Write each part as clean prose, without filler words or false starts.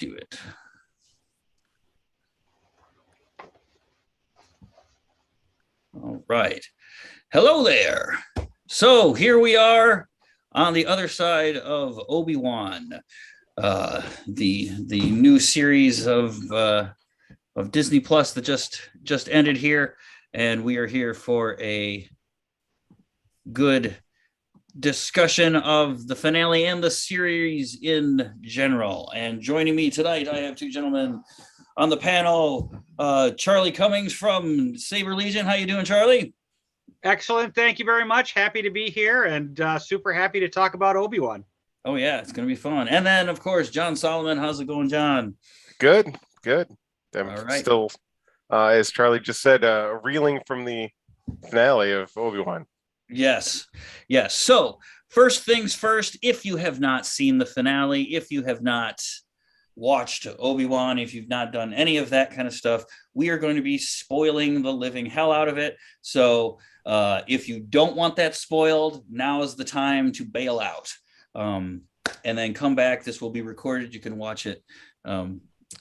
do it. All right. Hello there. So here we are on the other side of Obi-Wan, the new series of Disney Plus that just ended here, and we are here for a good discussion of the finale and the series in general. And joining me tonight, I have two gentlemen on the panel. Charley Cummings from Saber Legion. How you doing, Charley? Excellent. Thank you very much. Happy to be here and super happy to talk about Obi-Wan. Oh, yeah, it's going to be fun. And then, of course, John Solomon. How's it going, John? Good. I'm All right. still, as Charlie just said, reeling from the finale of Obi-Wan. Yes. So first things first, if you have not seen the finale, if you have not watched Obi-Wan, if you've not done any of that kind of stuff, we are going to be spoiling the living hell out of it. So if you don't want that spoiled, now is the time to bail out. And then come back. This will be recorded. You can watch it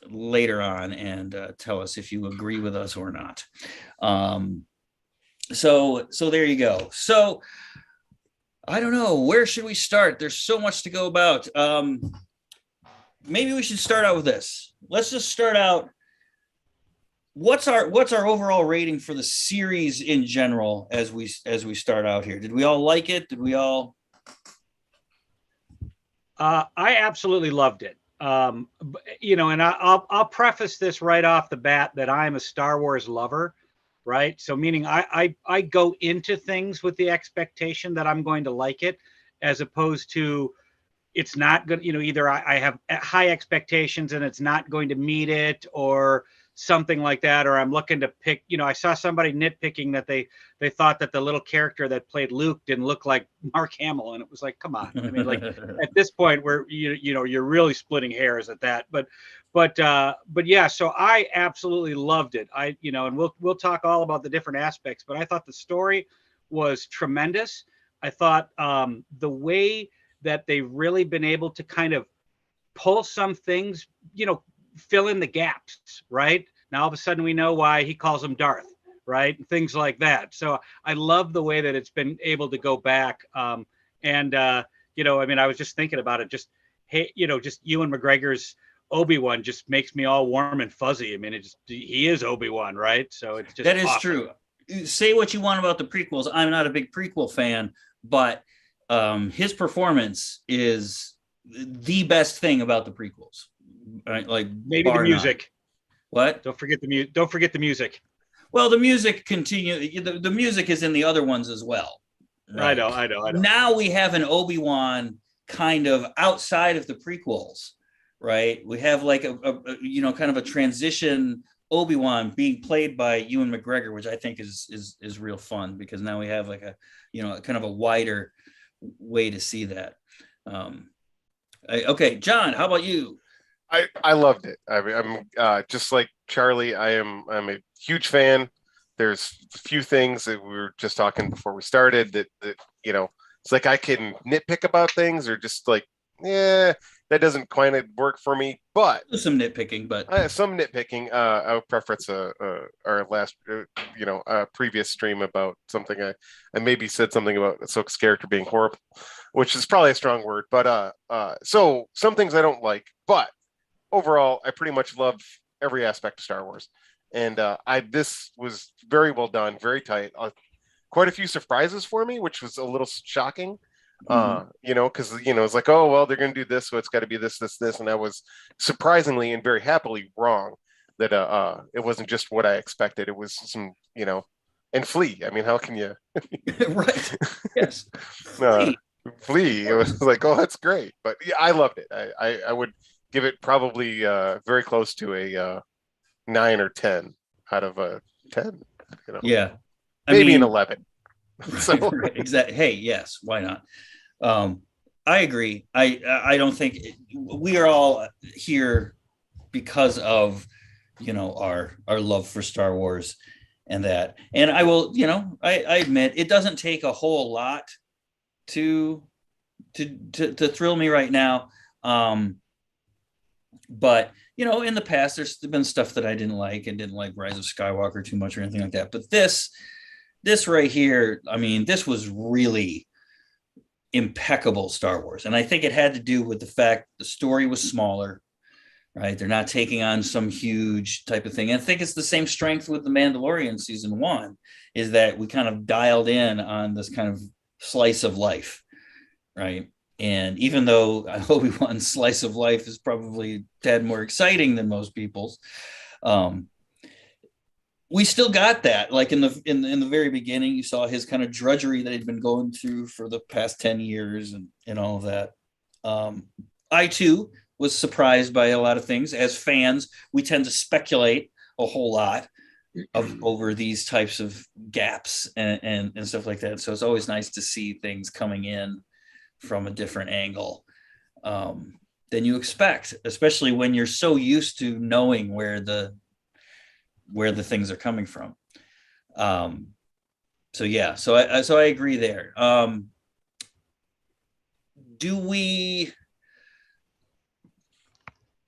later on and tell us if you agree with us or not. So there you go. So I don't know, where should we start? There's so much to go about. Maybe we should start out with this. Let's just start out. What's our overall rating for the series in general as we start out here? Did we all like it? Did we all? I absolutely loved it. And I'll preface this right off the bat that I'm a Star Wars lover, right? So meaning I go into things with the expectation that I'm going to like it, as opposed to it's not good. Either I have high expectations and it's not going to meet it, or something like that, or I'm looking to pick. I saw somebody nitpicking that they thought that the little character that played Luke didn't look like Mark Hamill, and it was like, come on. I mean, like at this point, where you're really splitting hairs at that. But yeah. So I absolutely loved it. And we'll talk all about the different aspects. But I thought the story was tremendous. I thought the way that they've really been able to kind of pull some things, fill in the gaps, right? Now all of a sudden we know why he calls him Darth, right? And things like that. So I love the way that it's been able to go back. I was just thinking about it. Just Ewan McGregor's Obi-Wan just makes me all warm and fuzzy. I mean, he is Obi-Wan, right? So it's just that is awesome. True. Say what you want about the prequels. I'm not a big prequel fan, but his performance is the best thing about the prequels. Right? Like maybe the music. What? Don't forget the music. Well, the music the music is in the other ones as well. Right? I know. Now we have an Obi-Wan kind of outside of the prequels, right? We have like a kind of a transition Obi-Wan being played by Ewan McGregor, which I think is real fun, because now we have like a kind of a wider way to see that. Okay, John, how about you? I loved it. I'm just like Charlie. I'm a huge fan. There's a few things that we were just talking before we started that it's like I can nitpick about things, or just like, that doesn't quite work for me. But some nitpicking, I'll preference our last previous stream about something I maybe said something about Ahsoka's character being horrible, which is probably a strong word. But so some things I don't like, but overall, I pretty much love every aspect of Star Wars, and this was very well done, very tight. Quite a few surprises for me, which was a little shocking. Because it's like, oh well, they're going to do this, so it's got to be this, and I was surprisingly and very happily wrong that it wasn't just what I expected. It was some, and Flea. I mean, how can you? Right. Yes. Flea. It was like, oh, that's great, but yeah, I loved it. I would give it probably very close to a 9 or 10 out of a 10. Yeah, maybe an 11. So exactly. Hey, yes, why not? I agree. I don't think we are all here because of our love for Star Wars and that. And I will, I admit it doesn't take a whole lot to thrill me right now. But in the past, there's been stuff that I didn't like, and didn't like Rise of Skywalker too much or anything like that. But this right here, I mean, this was really impeccable Star Wars. And I think it had to do with the fact the story was smaller, right? They're not taking on some huge type of thing. And I think it's the same strength with The Mandalorian season 1, is that we kind of dialed in on this kind of slice of life, right? And even though Obi-Wan's slice of life is probably a tad more exciting than most people's, we still got that. Like in the very beginning, you saw his kind of drudgery that he'd been going through for the past 10 years and all of that. I too was surprised by a lot of things. As fans, we tend to speculate a whole lot over these types of gaps and stuff like that. So it's always nice to see things coming in from a different angle than you expect, especially when you're so used to knowing where the things are coming from. So I agree there.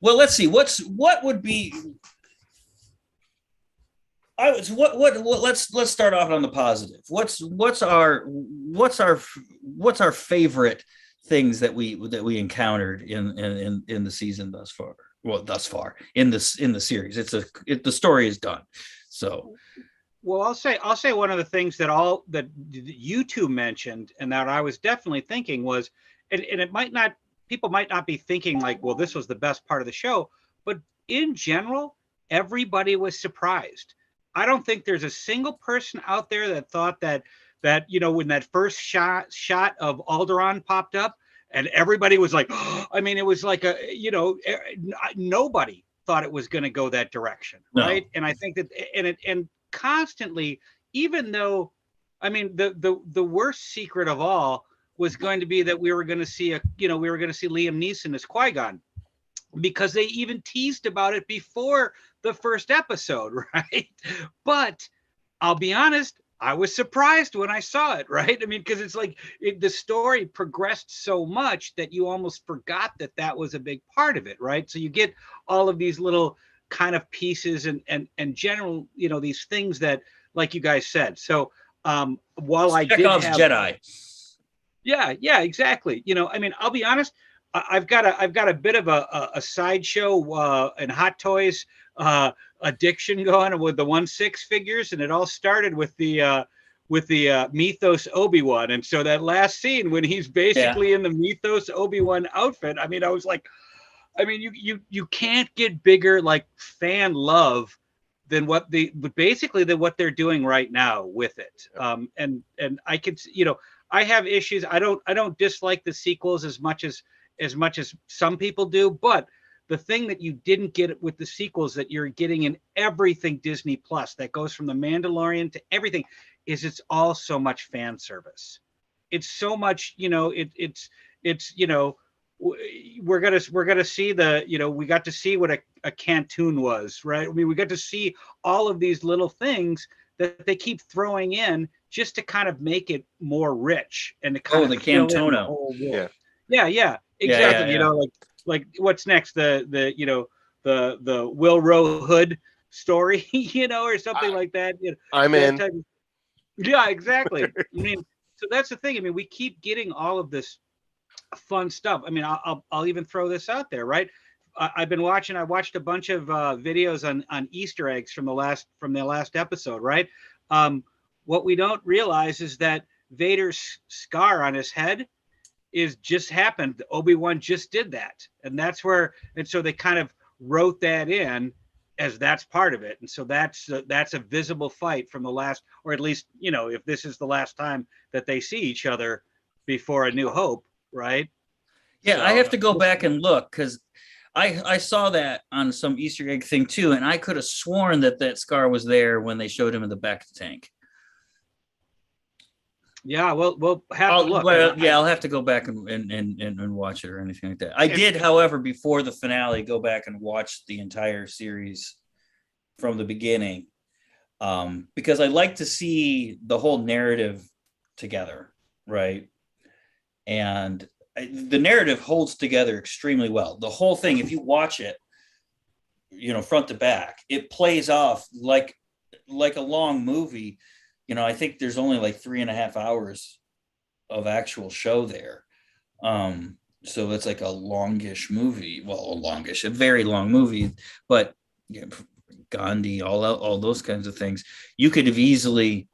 Well, let's see. Let's start off on the positive. What's our favorite things that we encountered in the season thus far? Well, thus far in the series, the story is done. So, well, I'll say one of the things that you two mentioned, and that I was definitely thinking was, and people might not be thinking like, well, this was the best part of the show, but in general, everybody was surprised. I don't think there's a single person out there that thought that when that first shot of Alderaan popped up, and everybody was like, oh, I mean, it was like nobody thought it was going to go that direction, right? No. And I think that, and constantly, even though, I mean, the worst secret of all was going to be that we were going to see Liam Neeson as Qui-Gon, because they even teased about it before the first episode, right? But I'll be honest, I was surprised when I saw it, right? I mean, because it's like the story progressed so much that you almost forgot that was a big part of it, right? So you get all of these little kind of pieces and general, these things that, like you guys said. So while I did have Jedi, yeah, exactly. I mean, I'll be honest, I've got a bit of a sideshow and Hot Toys addiction going with the 1/6 figures, and it all started with the Mythos Obi-Wan. And so that last scene when he's basically in the Mythos Obi-Wan outfit, I mean, I was like, I mean, you can't get bigger like fan love than what they're doing right now with it. And I could, I have issues. I don't dislike the sequels as much as some people do, but the thing that you didn't get with the sequels that you're getting in everything Disney Plus that goes from The Mandalorian to everything is it's all so much fan service. It's so much, we're gonna see we got to see what a Cantoon was, right? I mean, we got to see all of these little things that they keep throwing in just to kind of make it more rich and to kind of the Cantona. Yeah, exactly. Yeah. Like what's next? The Will Rowe Hood story, or something like that. I'm in. Yeah, exactly. I mean, so that's the thing. I mean, we keep getting all of this fun stuff. I mean, I'll even throw this out there, right? I watched a bunch of videos on Easter eggs from the last episode, right? What we don't realize is that Vader's scar on his head is just happened. Obi-Wan just did that. And so they kind of wrote that in as that's part of it. And so that's a visible fight from the last, or at least, if this is the last time that they see each other before A New Hope, right? Yeah, so, I have to go back and look because I saw that on some Easter egg thing too, and I could have sworn that scar was there when they showed him in the back of the tank. Yeah, we'll have to look. I'll have to go back and watch it or anything like that. I did, however, before the finale, go back and watch the entire series from the beginning because I like to see the whole narrative together, right? And the narrative holds together extremely well. The whole thing, if you watch it, front to back, it plays off like a long movie. I think there's only like 3.5 hours of actual show there. So it's like a longish movie. Well, a very long movie, but Gandhi, all those kinds of things. You could have easily,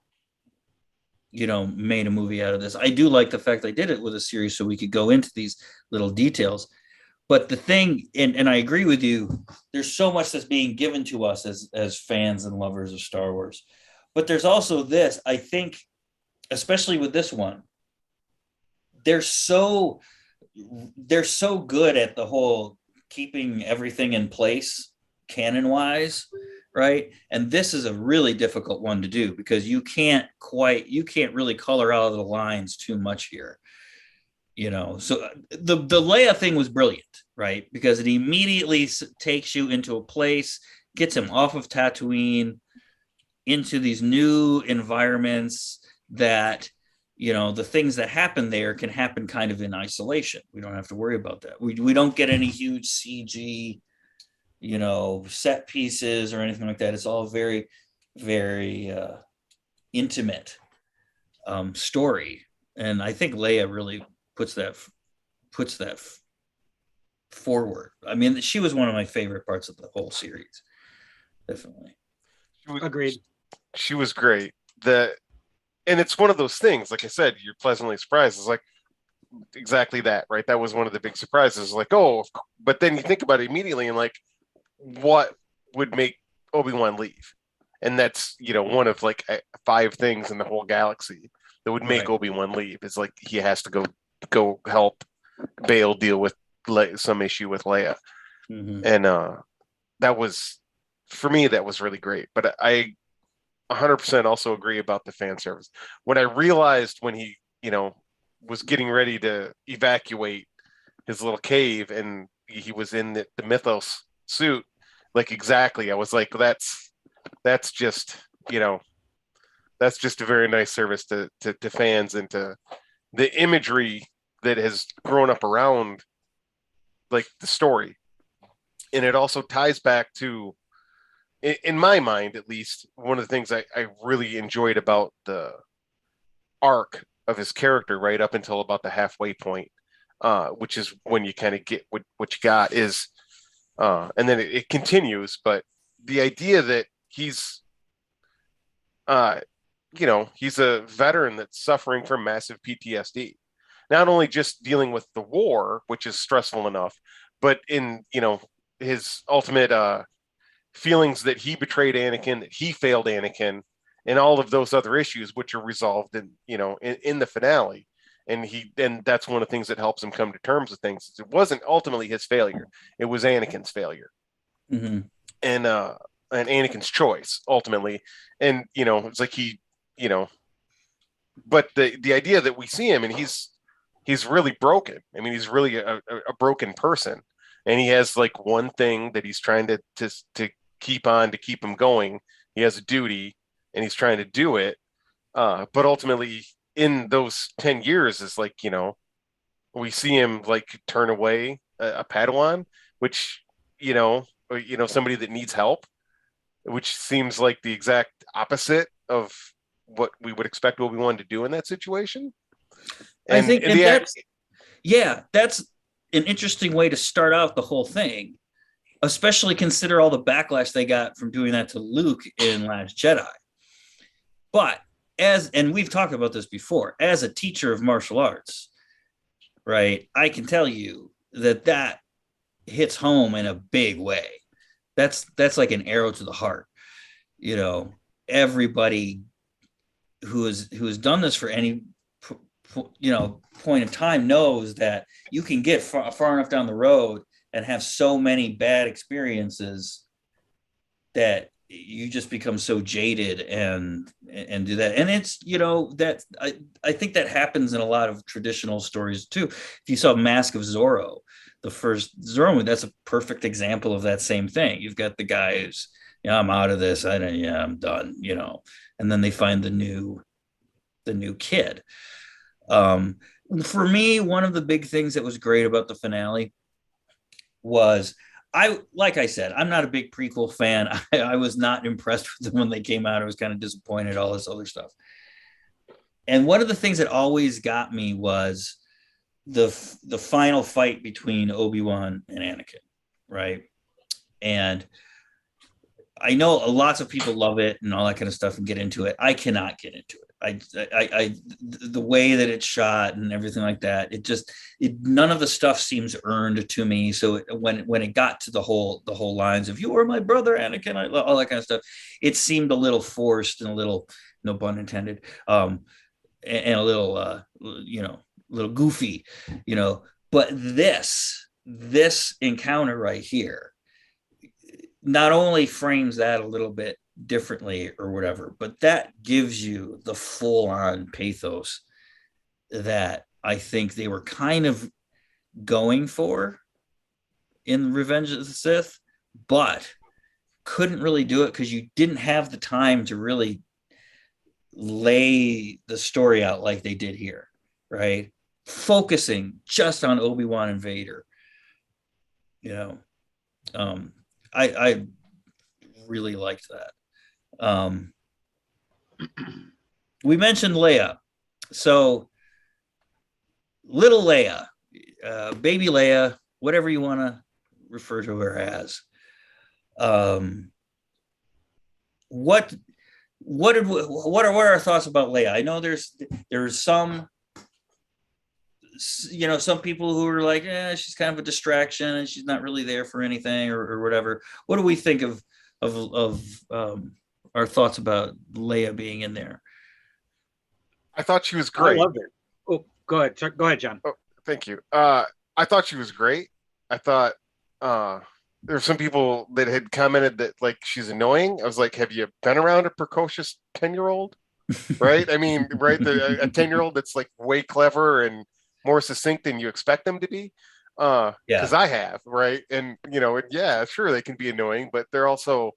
made a movie out of this. I do like the fact they did it with a series so we could go into these little details. But the thing, and I agree with you, there's so much that's being given to us as fans and lovers of Star Wars. But there's also this, I think, especially with this one, they're so good at the whole keeping everything in place canon wise, right? And this is a really difficult one to do because you can't really color out the lines too much here. So the Leia thing was brilliant, right? Because it immediately takes you into a place, gets him off of Tatooine into these new environments that, the things that happen there can happen kind of in isolation. We don't have to worry about that. We don't get any huge CG, set pieces or anything like that. It's all very, very intimate story. And I think Leia really puts that forward. I mean, she was one of my favorite parts of the whole series. Definitely. Agreed. She was great. And it's one of those things, like I said, you're pleasantly surprised. It's like exactly that, right? That was one of the big surprises. Like, oh, but then you think about it immediately and like, what would make Obi-Wan leave? And that's, one of like 5 things in the whole galaxy that would make Obi-Wan leave. It's like he has to go help Bail deal with some issue with Leia. Mm-hmm. And that was, for me, that was really great. But I 100% also agree about the fan service. When I realized when he, was getting ready to evacuate his little cave and he was in the Mythos suit, like exactly, I was like, that's just, that's just a very nice service to fans and to the imagery that has grown up around like the story. And it also ties back to, in my mind, at least, one of the things I really enjoyed about the arc of his character right up until about the halfway point, which is when you kind of get what you got is, and then it continues. But the idea that he's, he's a veteran that's suffering from massive PTSD, not only just dealing with the war, which is stressful enough, but in, his ultimate feelings that he betrayed Anakin, that he failed Anakin, and all of those other issues, which are resolved in the finale. And that's one of the things that helps him come to terms with things. It wasn't ultimately his failure; it was Anakin's failure, mm-hmm. and Anakin's choice ultimately. And it's like he, but the idea that we see him and he's really broken. I mean, he's really a broken person, and he has like one thing that he's trying to keep on to keep him going. He has a duty, and he's trying to do it. But ultimately, in those 10 years, is like we see him like turn away a Padawan, which somebody that needs help, which seems like the exact opposite of what we would expect Obi-Wan to do in that situation. And I think that's an interesting way to start out the whole thing, especially consider all the backlash they got from doing that to Luke in Last Jedi. But and we've talked about this before, as a teacher of martial arts, right, I can tell you that hits home in a big way. That's like an arrow to the heart. Everybody who has done this for any point in time knows that you can get far enough down the road and have so many bad experiences that you just become so jaded and do that. And it's, that I think that happens in a lot of traditional stories too. If you saw Mask of Zorro, the first Zorro movie, that's a perfect example of that same thing. You've got the guy who's, I'm out of this. I'm done, and then they find the new kid. For me, one of the big things that was great about the finale was like I said, I'm not a big prequel fan. I was not impressed with them when they came out. I was kind of disappointed, all this other stuff. And one of the things that always got me was the final fight between Obi-Wan and Anakin, right? And I know lots of people love it and all that kind of stuff and get into it. I cannot get into it. The way that it's shot and everything like that, none of the stuff seems earned to me. So when it got to the whole lines of "you are my brother, Anakin," all that kind of stuff, it seemed a little forced and a little, no pun intended, and a little, little goofy, But this encounter right here not only frames that a little bit differently or whatever, but that gives you the full-on pathos that I think they were kind of going for in Revenge of the Sith, but couldn't really do it because you didn't have the time to really lay the story out like they did here, right? Focusing just on Obi-Wan and Vader. I really liked that. We mentioned Leia. So little Leia, baby Leia, whatever you want to refer to her as. What are our thoughts about Leia? I know there's some, some people who are like, she's kind of a distraction and she's not really there for anything or whatever. What do we think of our thoughts about Leia being in there? I thought she was great. I loved her. Oh, go ahead, John. Oh, thank you. I thought she was great. I thought there were some people that had commented that like she's annoying. I was like, have you been around a precocious 10-year-old? Right? I mean, right? A 10-year-old that's like way clever and more succinct than you expect them to be. Because I have, right? And sure, they can be annoying, but they're also,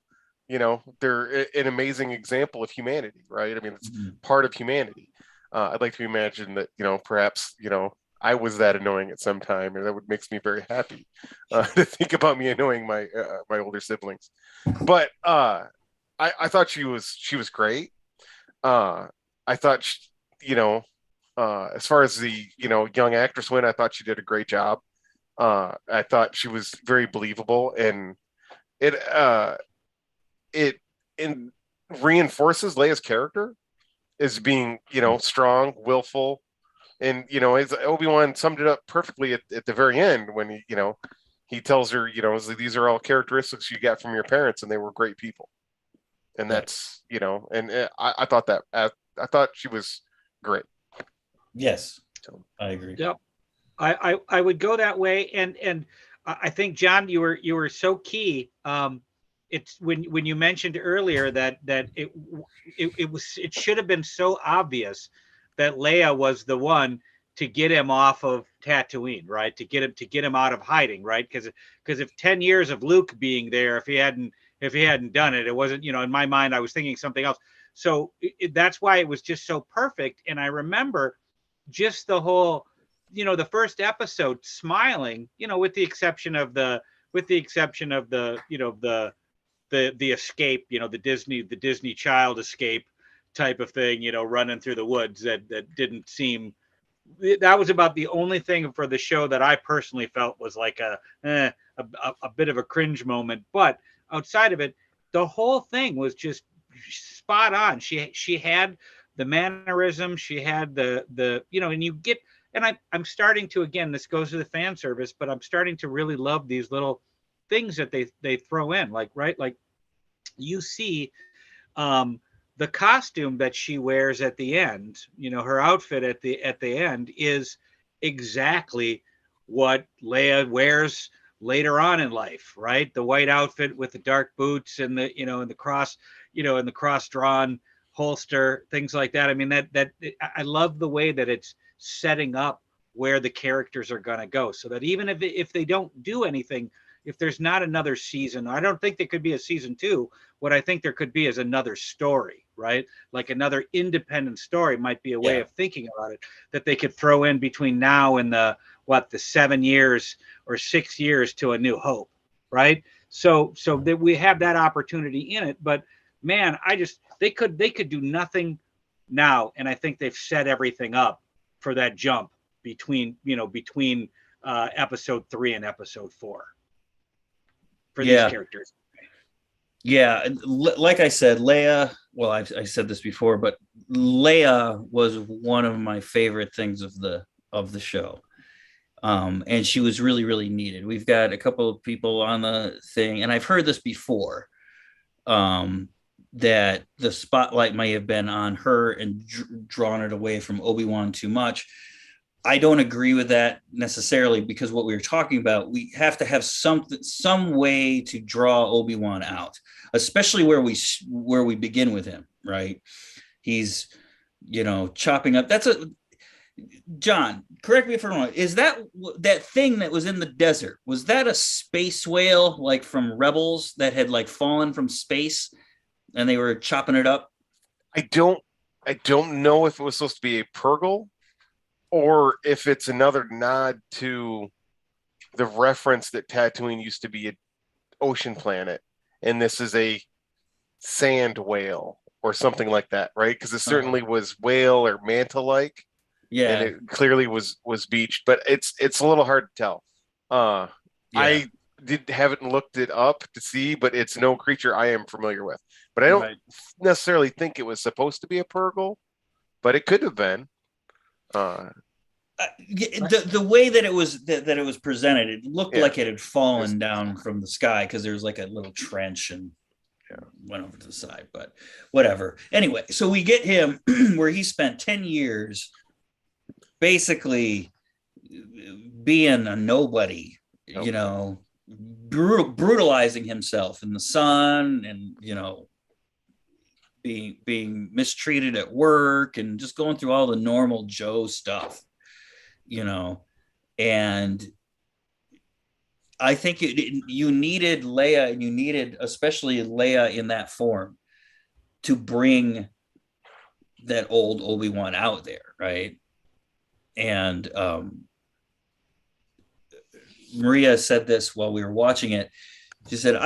they're an amazing example of humanity, right? I mean, it's part of humanity. I'd like to imagine that, perhaps, I was that annoying at some time, and that would makes me very happy to think about me annoying my older siblings. But I thought she was great. I thought as far as the young actress went, I thought she did a great job. I thought she was very believable, and it reinforces Leia's character as being strong, willful, and as Obi-Wan summed it up perfectly at the very end when he tells her these are all characteristics you got from your parents, and they were great people, and that's and I thought that I thought she was great. Yes, I agree. Yep. I would go that way, and I think, John, you were so key. It's when you mentioned earlier that it should have been so obvious that Leia was the one to get him off of Tatooine, right? To get him out of hiding, right? Because if 10 years of Luke being there, if he hadn't done it, it wasn't, in my mind, I was thinking something else. So that's why it was just so perfect. And I remember just the whole, the first episode, smiling, with the exception of the escape, the Disney child escape type of thing, running through the woods that didn't seem, that was about the only thing for the show that I personally felt was like a bit of a cringe moment. But outside of it, the whole thing was just spot on. She had the mannerism, she had the and you get, and I'm starting to, again, this goes to the fan service, but I'm starting to really love these little things that they throw in, like you see the costume that she wears at the end, her outfit at the end is exactly what Leia wears later on in life, right? The white outfit with the dark boots and the and the cross, and the cross drawn holster, things like that. I mean, that I love the way that it's setting up where the characters are going to go, so that even if they don't do anything if there's not another season, I don't think there could be a season 2. What I think there could be is another story, right? Like another independent story might be a way of thinking about it, that they could throw in between now and the 7 years or 6 years to A New Hope, right? So that we have that opportunity in it. But man, they could do nothing now, and I think they've set everything up for that jump between episode 3 and episode 4 for these characters. Yeah, like I said, Leia. Well, I said this before, but Leia was one of my favorite things of the show, and she was really, really needed. We've got a couple of people on the thing, and I've heard this before, that the spotlight may have been on her and drawn it away from Obi-Wan too much. I don't agree with that necessarily, because what we were talking about, we have to have some way to draw Obi-Wan out, especially where we begin with him, right? He's, chopping up. John, correct me if I'm wrong. Is that thing that was in the desert? Was that a space whale, like from Rebels, that had like fallen from space and they were chopping it up? I don't know if it was supposed to be a Purgle, or if it's another nod to the reference that Tatooine used to be an ocean planet, and this is a sand whale or something like that, right? Because it certainly was whale or manta-like, and it clearly was beached, but it's a little hard to tell. I haven't looked it up to see, but it's no creature I am familiar with. But I don't necessarily think it was supposed to be a Purgle, but it could have been. The way that it was presented, it looked like it had fallen down from the sky, because there was like a little trench and went over to the side, but whatever. Anyway, so we get him where he spent 10 years basically being a nobody, brutalizing himself in the sun, and being mistreated at work, and just going through all the normal Joe stuff, and I think you needed Leia, and you needed especially Leia in that form to bring that old Obi-Wan out there, right? And Maria said this while we were watching it. She said,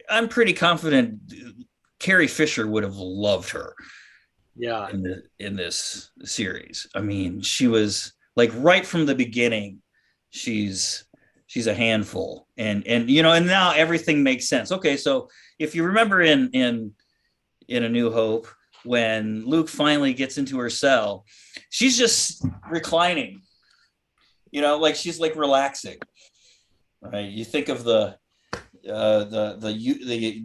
I'm pretty confident Carrie Fisher would have loved her. Yeah. In this series. I mean, she was like, right from the beginning, she's a handful. And now everything makes sense. Okay, so if you remember in A New Hope, when Luke finally gets into her cell, she's just reclining, like she's like relaxing, right? You think of the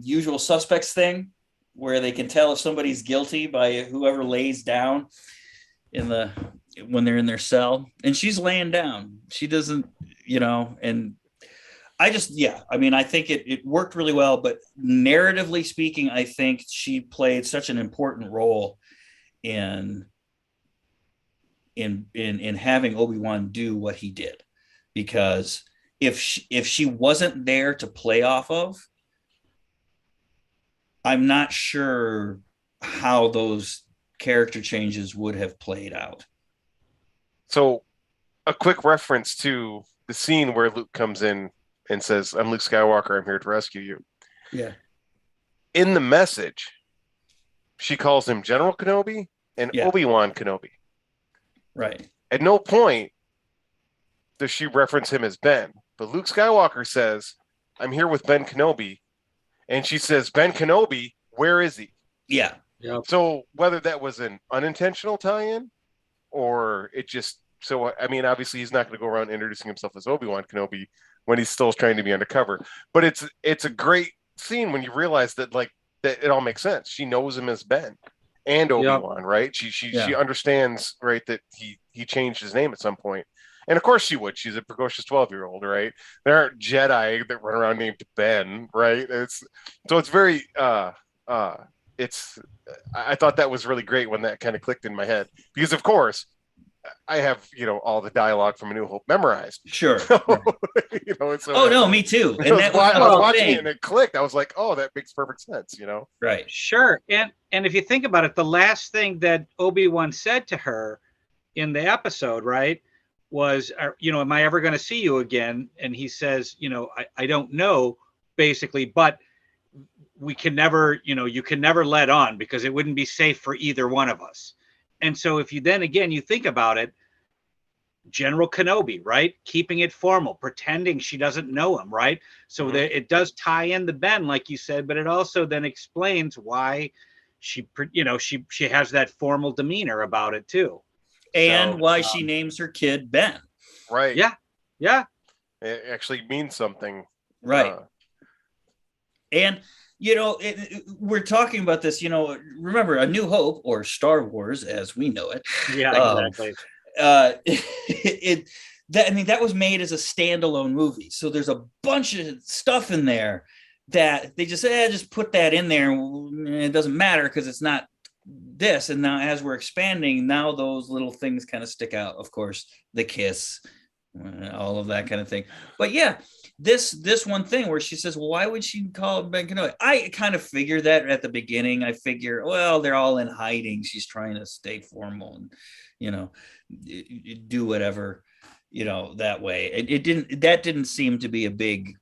Usual Suspects thing, where they can tell if somebody's guilty by whoever lays down when they're in their cell, and she's laying down. She doesn't, and I think it worked really well, but narratively speaking, I think she played such an important role in having Obi-Wan do what he did, because if she wasn't there to play off of, I'm not sure how those character changes would have played out. So, a quick reference to the scene where Luke comes in and says, "I'm Luke Skywalker, I'm here to rescue you." Yeah. In the message, she calls him General Kenobi and Obi-Wan Kenobi. Right. At no point does she reference him as Ben, but Luke Skywalker says, "I'm here with Ben Kenobi." And she says, "Ben Kenobi, where is he?" Yeah. Yep. So whether that was an unintentional tie-in, or it just, obviously he's not going to go around introducing himself as Obi-Wan Kenobi when he's still trying to be undercover. But it's a great scene when you realize that that it all makes sense. She knows him as Ben and Obi-Wan, right? She understands, right, that he changed his name at some point. And of course she would. She's a precocious 12-year-old, right? There aren't Jedi that run around named Ben, right? It's very I thought that was really great when that kind of clicked in my head, because of course I have, all the dialogue from A New Hope memorized. Sure. So, so Oh no, me too. And I was watching it and it clicked. I was like, oh, that makes perfect sense, Right. Sure. And if you think about it, the last thing that Obi-Wan said to her in the episode, right, was, am I ever going to see you again? And he says, I don't know, basically, but we can never, you can never let on because it wouldn't be safe for either one of us. And so if you then again, you think about it, General Kenobi, right? Keeping it formal, pretending she doesn't know him, right? So that it does tie in the Ben, like you said, but it also then explains why she has that formal demeanor about it too. And why she names her kid Ben. Right. Yeah. Yeah. It actually means something. Right. And, we're talking about this, remember A New Hope, or Star Wars as we know it. Yeah, exactly. That was made as a standalone movie. So there's a bunch of stuff in there that they just said, just put that in there. It doesn't matter because it's not this. And now as we're expanding, now those little things kind of stick out. Of course, the kiss, all of that kind of thing. But yeah, this one thing where she says, well, why would she call it Ben Kenobi? I kind of figured that at the beginning. I figure, well, they're all in hiding. She's trying to stay formal and, do whatever, that way. That didn't seem to be a big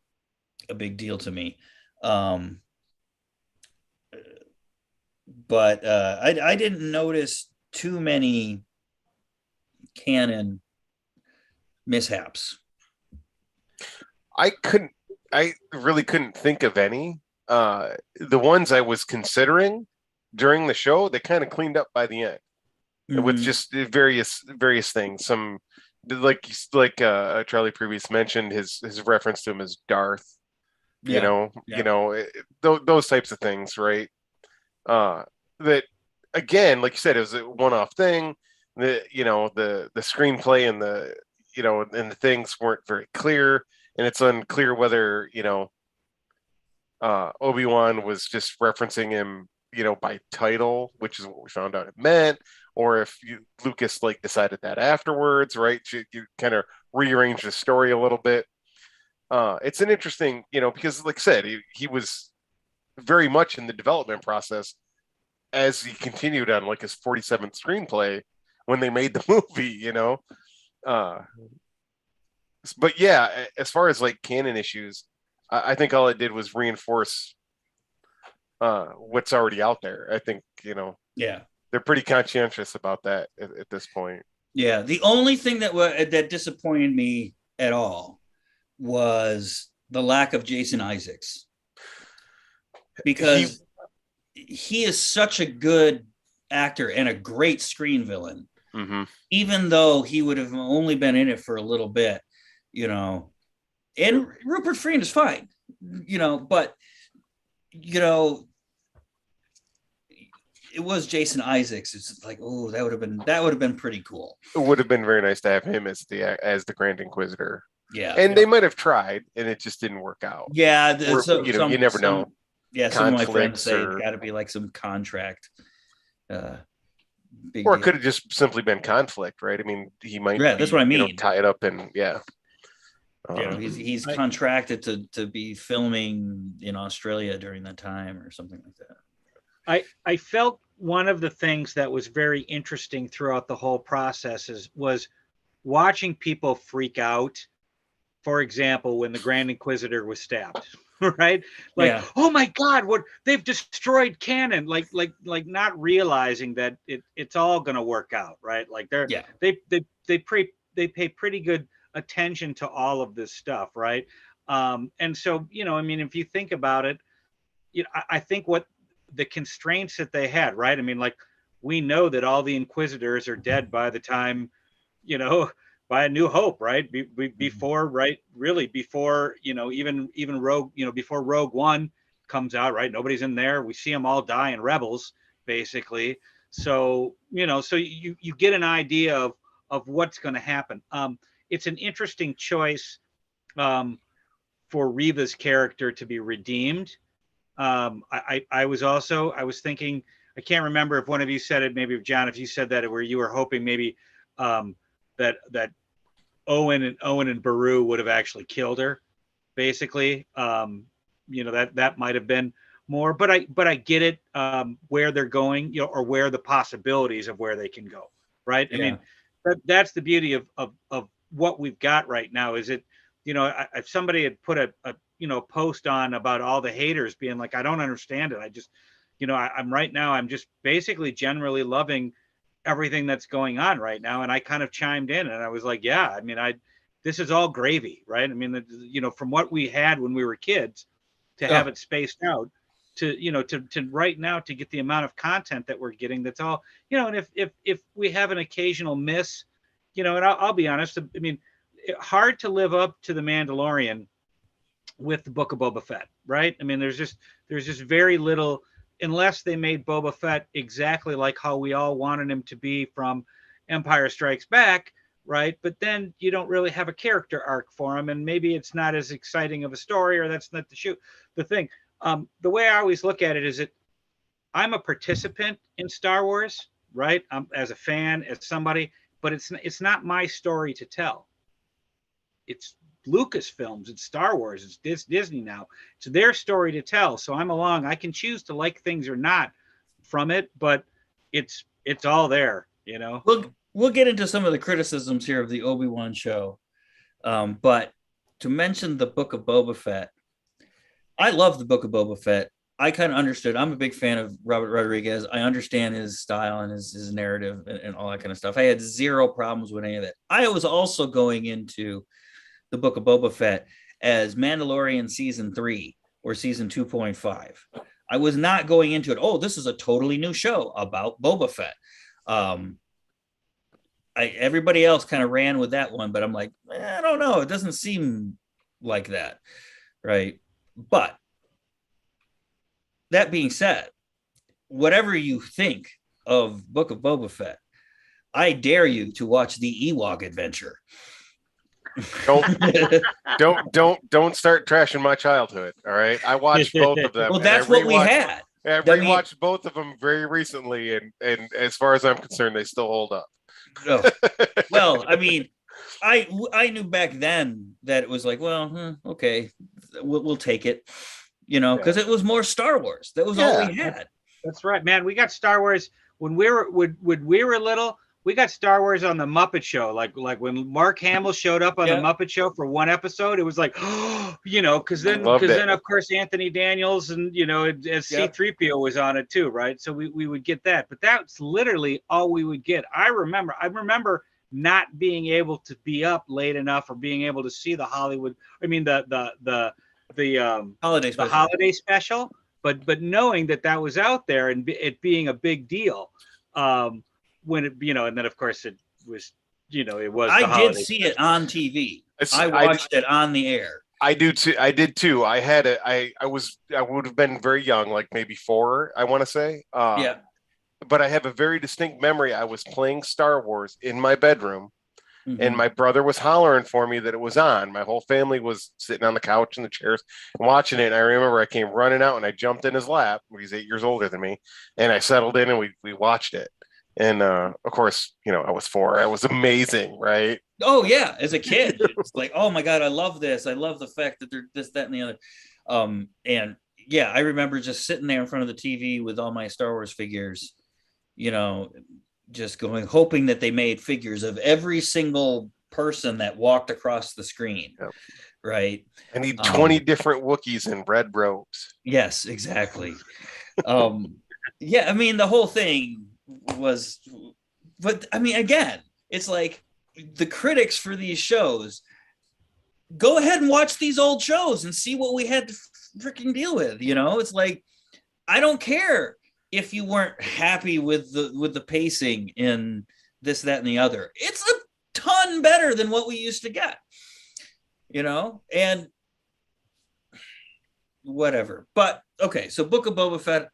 deal to me. But I didn't notice too many canon mishaps. I really couldn't think of any. The ones I was considering during the show, they kind of cleaned up by the end with just various things. Some like Charlie previous mentioned his reference to him as Darth. Those types of things, right? That again, like you said, it was a one-off thing. The screenplay and the things weren't very clear, and it's unclear whether Obi-Wan was just referencing him by title, which is what we found out it meant, or if Lucas decided that afterwards, right? You kind of rearrange the story a little bit. It's an interesting, because like I said, he was very much in the development process as he continued on his 47th screenplay when they made the movie, but yeah, as far as canon issues, I think all it did was reinforce what's already out there. I think, they're pretty conscientious about that at this point. Yeah. The only thing that disappointed me at all was the lack of Jason Isaacs, because he is such a good actor and a great screen villain, even though he would have only been in it for a little bit, and Rupert Friend is fine, but it was Jason Isaacs. It's like, oh, that would have been pretty cool. It would have been very nice to have him as the Grand Inquisitor. Yeah, and they might have tried, and it just didn't work out. Yeah, you never know. Yeah, some of my friends say it got to be some contract. Or it could have just simply been conflict, right? I mean, he might. Yeah, that's what I mean. Tie it up, and he's contracted to be filming in Australia during that time or something like that. I felt one of the things that was very interesting throughout the whole process was watching people freak out. For example, when the Grand Inquisitor was stabbed, right? Oh my God, what they've destroyed canon, not realizing that it's all going to work out, right? They pay pretty good attention to all of this stuff, right? And so, if you think about it, I think what the constraints that they had, right? I mean, we know that all the Inquisitors are dead by the time, by A New Hope, right? Before, right? Really before, even Rogue, before Rogue One comes out, right? Nobody's in there. We see them all die in Rebels, basically. So, so you get an idea of what's going to happen. It's an interesting choice for Reva's character to be redeemed. I was thinking, I can't remember if one of you said it, maybe John, if you said that, where you were hoping maybe that Owen and Beru would have actually killed her, basically. That might have been more, but I get it, where they're going, or where the possibilities of where they can go, right? I mean, that's the beauty of what we've got right now. Is it, if somebody had put a post on about all the haters being like, I don't understand it. I just, I'm right now, I'm just basically generally loving everything that's going on right now. And I kind of chimed in and I was like, yeah, I mean, this is all gravy, right? I mean, from what we had when we were kids to have it spaced out to right now to get the amount of content that we're getting, that's all, and if we have an occasional miss, and I'll be honest, I mean, hard to live up to The Mandalorian with the Book of Boba Fett, right? I mean, there's just very little, unless they made Boba Fett exactly like how we all wanted him to be from Empire Strikes Back, right? But then you don't really have a character arc for him, and maybe it's not as exciting of a story, or that's not the thing. The way I always look at it is that I'm a participant in Star Wars, right? As a fan, as somebody, but it's not my story to tell. It's Lucasfilms, it's Star Wars, it's Disney now. It's their story to tell. So I'm along. I can choose to like things or not from it, but it's all there, We'll get into some of the criticisms here of the Obi-Wan show. But to mention the Book of Boba Fett, I love the Book of Boba Fett. I kind of understood. I'm a big fan of Robert Rodriguez. I understand his style and his narrative and all that kind of stuff. I had zero problems with any of it. I was also going into the Book of Boba Fett as Mandalorian season 3 or season 2.5. I was not going into it, oh, this is a totally new show about Boba Fett. Everybody else kind of ran with that one, but I'm like, I don't know. It doesn't seem like that, right? But that being said, whatever you think of Book of Boba Fett, I dare you to watch the Ewok adventure. Don't start trashing my childhood. All right, I watched both of them. Well, that's what we had. I rewatched both of them very recently, and as far as I'm concerned, they still hold up. Oh. Well, I mean, I knew back then that it was like, well, okay, we'll take it, because it was more Star Wars. That was all we had. That's right, man. We got Star Wars when we were little. We got Star Wars on the Muppet Show, like when Mark Hamill showed up on the Muppet Show for one episode. It was like, because then of course Anthony Daniels and as C-3PO was on it too, right? So we would get that, but that's literally all we would get. I remember not being able to be up late enough or being able to see the Hollywood. I mean the holiday special, but knowing that was out there and it being a big deal. When it, and then of course it was, it was. I did see it on TV. I watched it on the air. I did too. I would have been very young, like maybe 4, I want to say. But I have a very distinct memory. I was playing Star Wars in my bedroom, and my brother was hollering for me that it was on. My whole family was sitting on the couch in the chairs and watching it. And I remember I came running out and I jumped in his lap. He's 8 years older than me, and I settled in and we watched it. And of course, I was 4. It was amazing, right? Oh yeah, as a kid, it's like, oh my god, I love this. I love the fact that they're this, that, and the other. And yeah, I remember just sitting there in front of the TV with all my Star Wars figures, just hoping that they made figures of every single person that walked across the screen. Yep. Right. I need 20 different Wookiees in red robes. Yes, exactly. Yeah, I mean, the whole thing was, but I mean, again, it's like the critics for these shows, go ahead and watch these old shows and see what we had to freaking deal with. It's like, I don't care if you weren't happy with the pacing in this, that, and the other. It's a ton better than what we used to get, and whatever. But okay, so Book of Boba Fett,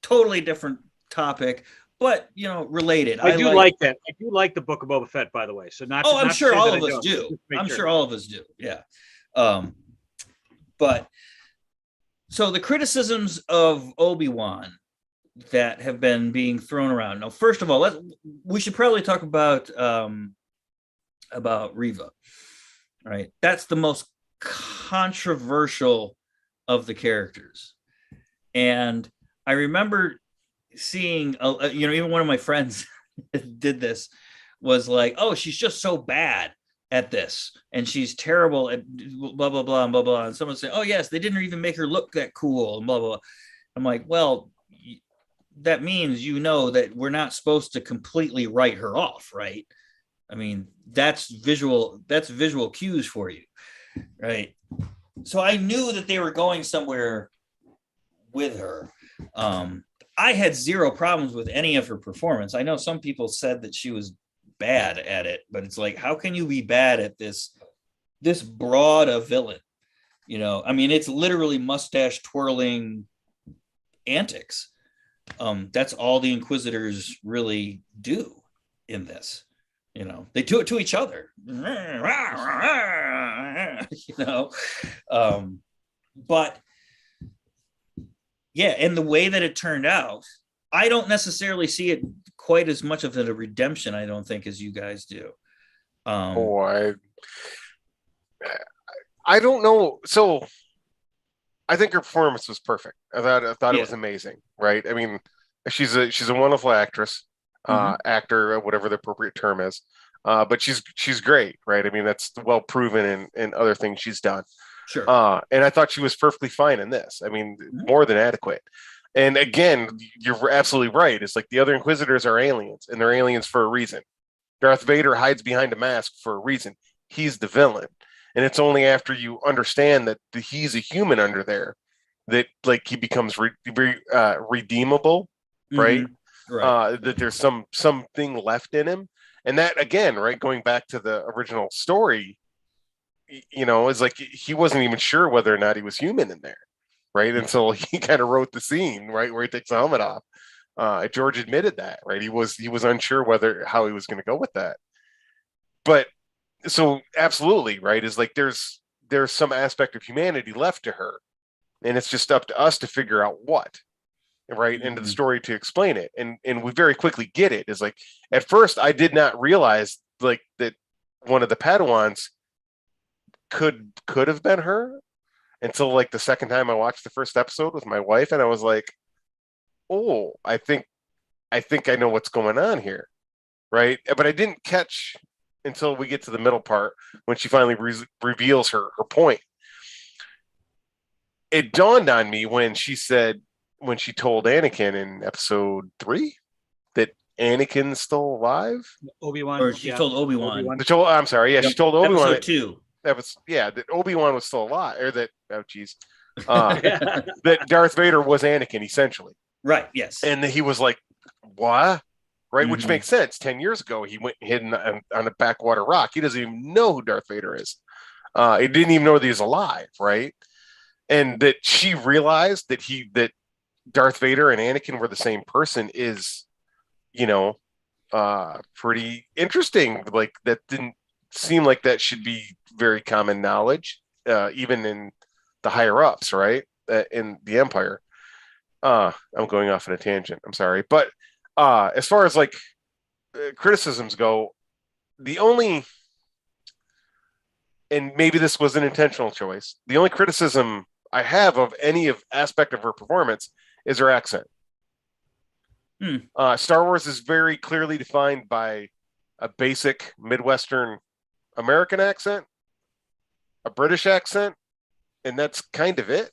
totally different topic, but related. I do like that. I do like the Book of Boba Fett, by the way. So I'm sure all of us do. I'm sure all of us do. Yeah. But so the criticisms of Obi-Wan that have been being thrown around. Now, first of all, we should probably talk about Reva. Right, that's the most controversial of the characters, and I remember seeing, even one of my friends did this, was like, oh, she's just so bad at this, and she's terrible at blah blah blah and blah blah. And someone said, oh yes, they didn't even make her look that cool and blah blah blah. I'm like, well, that means that we're not supposed to completely write her off, right? I mean, that's visual cues for you, right? So I knew that they were going somewhere with her. I had zero problems with any of her performance. I know some people said that she was bad at it, but it's like, how can you be bad at this broad a villain? I mean, it's literally mustache twirling antics. That's all the Inquisitors really do in this. They do it to each other. But yeah, and the way that it turned out, I don't necessarily see it quite as much of a redemption, I don't think, as you guys do. I don't know. So I think her performance was perfect. I thought it was amazing, right? I mean, she's a wonderful actress, actor, whatever the appropriate term is. But she's great, right? I mean, that's well proven in other things she's done. Sure. And I thought she was perfectly fine in this. I mean, more than adequate. And again, you're absolutely right. It's like the other Inquisitors are aliens, and they're aliens for a reason. Darth Vader hides behind a mask for a reason. He's the villain. And it's only after you understand that he's a human under there that like he becomes redeemable, right? Right. That there's something left in him. And that, again, right, going back to the original story, it's like he wasn't even sure whether or not he was human in there, right? Until he kind of wrote the scene, right, where he takes the helmet off. George admitted that, right? He was unsure how he was going to go with that. But so absolutely, right, is like there's some aspect of humanity left to her, and it's just up to us to figure out what, right, into the story to explain it. And we very quickly get it. Is like, at first I did not realize like that one of the Padawans could have been her until like the second time I watched the first episode with my wife, and I was like, oh, I think I know what's going on here, right? But I didn't catch until we get to the middle part when she finally reveals her point. It dawned on me when she told Anakin in episode 3 that Anakin's still alive. Obi-Wan, or she told Obi-Wan. I'm sorry, she told Obi-Wan episode 2. That Obi-Wan was still alive, or that that Darth Vader was Anakin essentially. Right. Yes. And he was like, "What?" Right, which makes sense. 10 years ago, he went and hid on a backwater rock. He doesn't even know who Darth Vader is. He didn't even know that he was alive, right? And that she realized that Darth Vader and Anakin were the same person is, pretty interesting. Like, that didn't seem like that should be very common knowledge, even in the higher ups, right? In the Empire. I'm going off on a tangent. I'm sorry, but as far as like criticisms go, the only, and maybe this was an intentional choice, the only criticism I have of any aspect of her performance is her accent. Star Wars is very clearly defined by a basic Midwestern American accent, a British accent, and that's kind of it.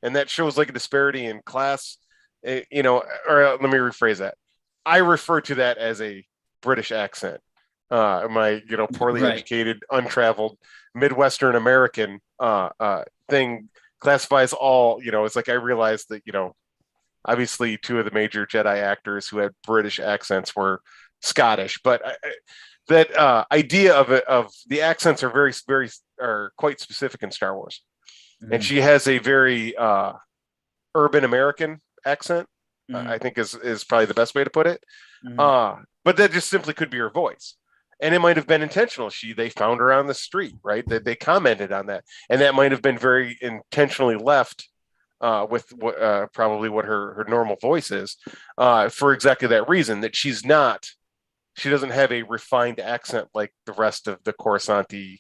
And that shows like a disparity in class, or let me rephrase that. I refer to that as a British accent. My, poorly educated, untraveled Midwestern American thing classifies all, it's like I realized that, obviously 2 of the major Jedi actors who had British accents were Scottish, but that idea of the accents are very, very, are quite specific in Star Wars. And she has a very urban American accent, I think is probably the best way to put it. But that just simply could be her voice. And it might have been intentional. They found her on the street, right? They commented on that. And that might have been very intentionally left with probably what her normal voice is, for exactly that reason, that she doesn't have a refined accent like the rest of the Coruscanti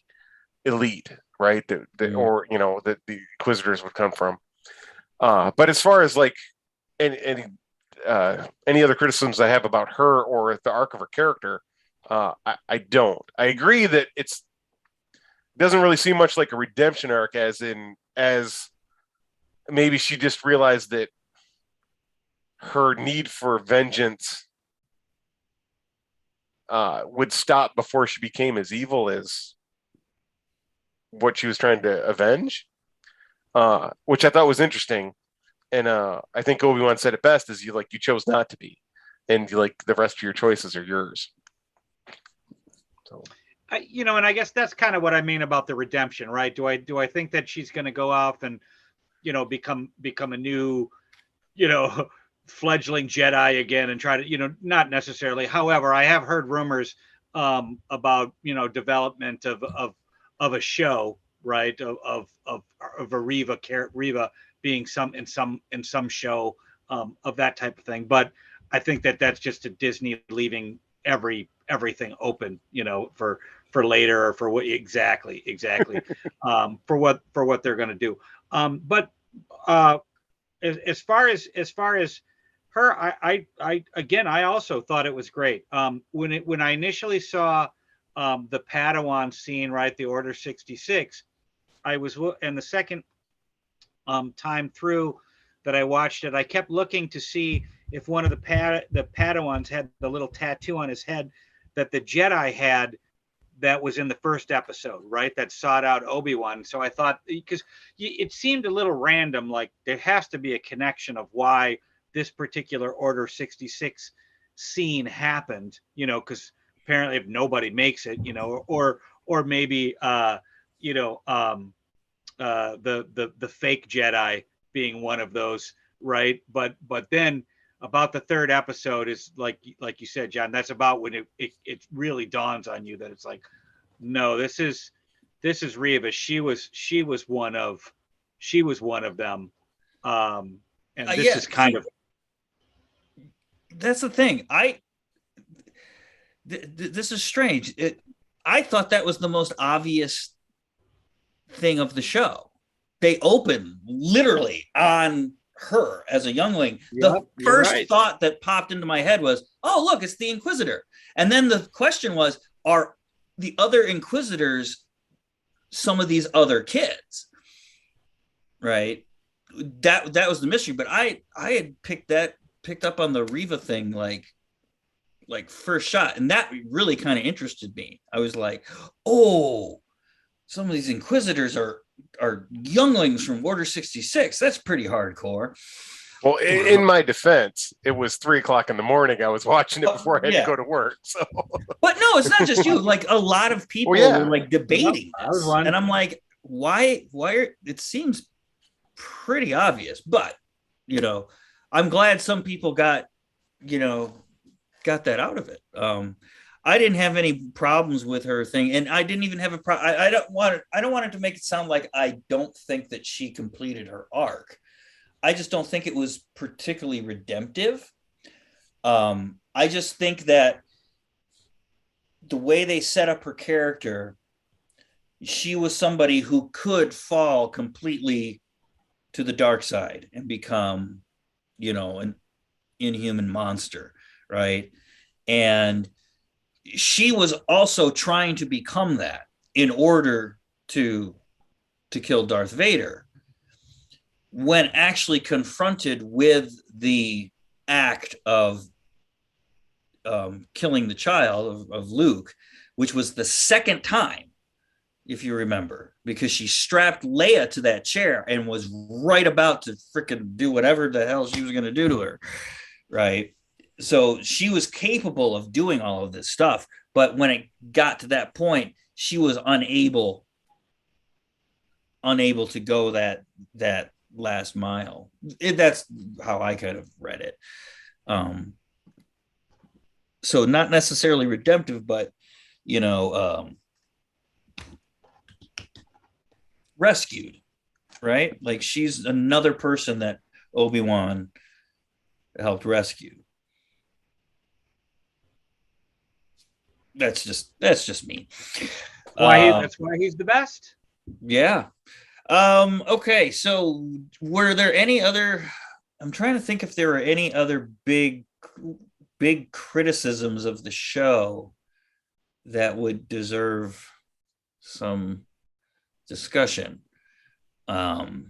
elite, right? Or that the Inquisitors would come from. But as far as like any other criticisms I have about her or the arc of her character, I don't. I agree that it doesn't really seem much like a redemption arc, as maybe she just realized that her need for vengeance would stop before she became as evil as what she was trying to avenge, which I thought was interesting. And I think Obi-Wan said it best: is you chose not to be, and the rest of your choices are yours. So, and I guess that's kind of what I mean about the redemption, right? Do I think that she's going to go off and become a new, fledgling Jedi again and try to, not necessarily. However, I have heard rumors about development of a show, right? Of a Reva being in some show of that type of thing. But I think that's just a Disney leaving everything open, for later, or for what exactly for what they're going to do. But as far as her, I also thought it was great. When I initially saw the Padawan scene, right, the Order 66, and the second time through that I watched it, I kept looking to see if one of the Padawans had the little tattoo on his head that the Jedi had, that was in the first episode, right? That sought out Obi-Wan. So I thought, because it seemed a little random, like there has to be a connection of why this particular Order 66 scene happened, because apparently if nobody makes it, or maybe, the fake Jedi being one of those, right? But then about the third episode is like you said, John, that's about when it really dawns on you that it's like, no, this is Reva. She was one of them. And this is kind of, that's the thing. This is strange. I thought that was the most obvious thing of the show. They open literally on her as a youngling. The first thought that popped into my head was, oh, look, it's the Inquisitor. And then the question was, are the other Inquisitors some of these other kids? Right? That was the mystery. But I had picked up on the Reva thing like first shot, and that really kind of interested me. I was like, oh, some of these Inquisitors are younglings from Order 66. That's pretty hardcore. Well, in my defense, it was 3:00 in the morning. I was watching it before I had to go to work. So, but no, it's not just you. Like a lot of people were like debating this, and I'm like, why? It seems pretty obvious, but I'm glad some people got that out of it. I didn't have any problems with her thing, and I didn't even have a problem. I don't want it to make it sound like I don't think that she completed her arc. I just don't think it was particularly redemptive. I just think that the way they set up her character, she was somebody who could fall completely to the dark side and become, an inhuman monster, right? And she was also trying to become that in order to kill Darth Vader. When actually confronted with the act of killing the child of Luke, which was the second time, if you remember, because she strapped Leia to that chair and was right about to freaking do whatever the hell she was going to do to her, right? So she was capable of doing all of this stuff, but when it got to that point, she was unable to go that last mile. That's how I kind of read it. So not necessarily redemptive, but rescued. right? Like she's another person that Obi-Wan helped rescue. That's just me. That's why he's the best. Yeah. Okay, so were there any other, I'm trying to think if there were any other big criticisms of the show that would deserve some discussion. Because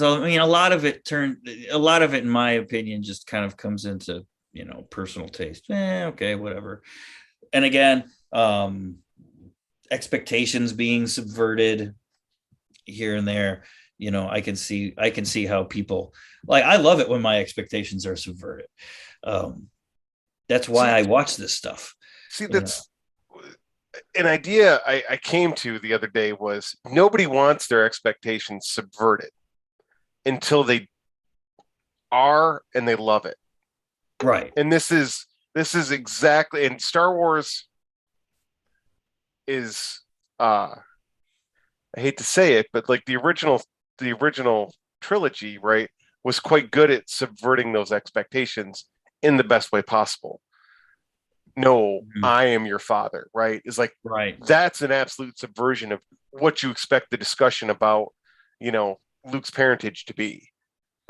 I mean, a lot of it, in my opinion, just kind of comes into personal taste. Okay, whatever. And again, expectations being subverted here and there. I can see how people like. I love it when my expectations are subverted. That's why I watch this stuff. See, that's an idea I came to the other day was nobody wants their expectations subverted until they are and they love it. Right. And this is exactly, and Star Wars is I hate to say it, but like the original trilogy, right, was quite good at subverting those expectations in the best way possible. No, I am your father, right? Is like, right. That's an absolute subversion of what you expect the discussion about, Luke's parentage to be,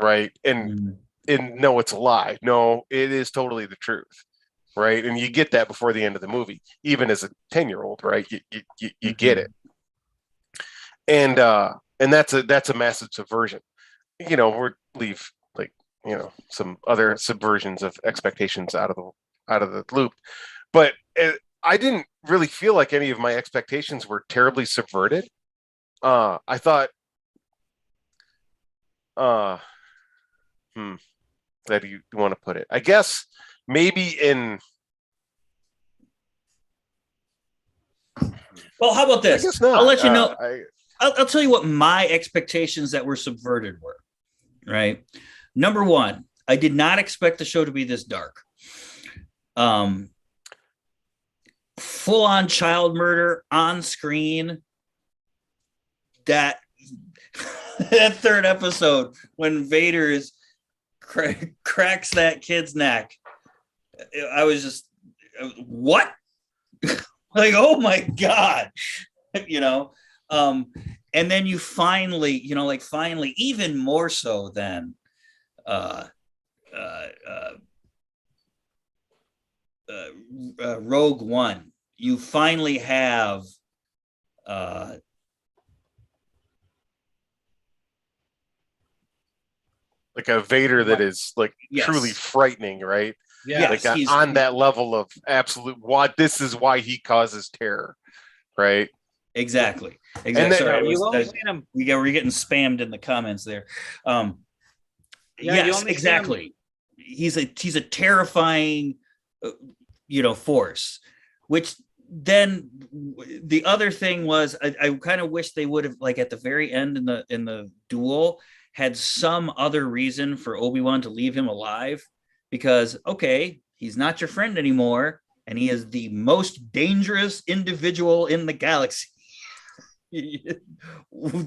right? And no, it's a lie. No, it is totally the truth, right? And you get that before the end of the movie, even as a 10-year-old, right? You get it, and that's a massive subversion. We'll leave some other subversions of expectations out of the loop, but I didn't really feel like any of my expectations were terribly subverted. I thought, how do you want to put it? I guess maybe in. Well, how about this? I guess not. I'll let you know. I'll tell you what my expectations that were subverted were. Right. Number one, I did not expect the show to be this dark. Full-on child murder on screen. That third episode when Vader cracks that kid's neck, I was just, what? Like, oh my God, and then you finally, even more so than Rogue One, you finally have like a Vader that is like truly frightening, right? Yeah, like on that level of absolute. This is why he causes terror, right? Exactly. And then, sorry, we're getting spammed in the comments there. Yes, exactly. He's a terrifying, force. Which then the other thing was, I kind of wish they would have, like, at the very end in the duel, had some other reason for Obi-Wan to leave him alive, because he's not your friend anymore, and he is the most dangerous individual in the galaxy.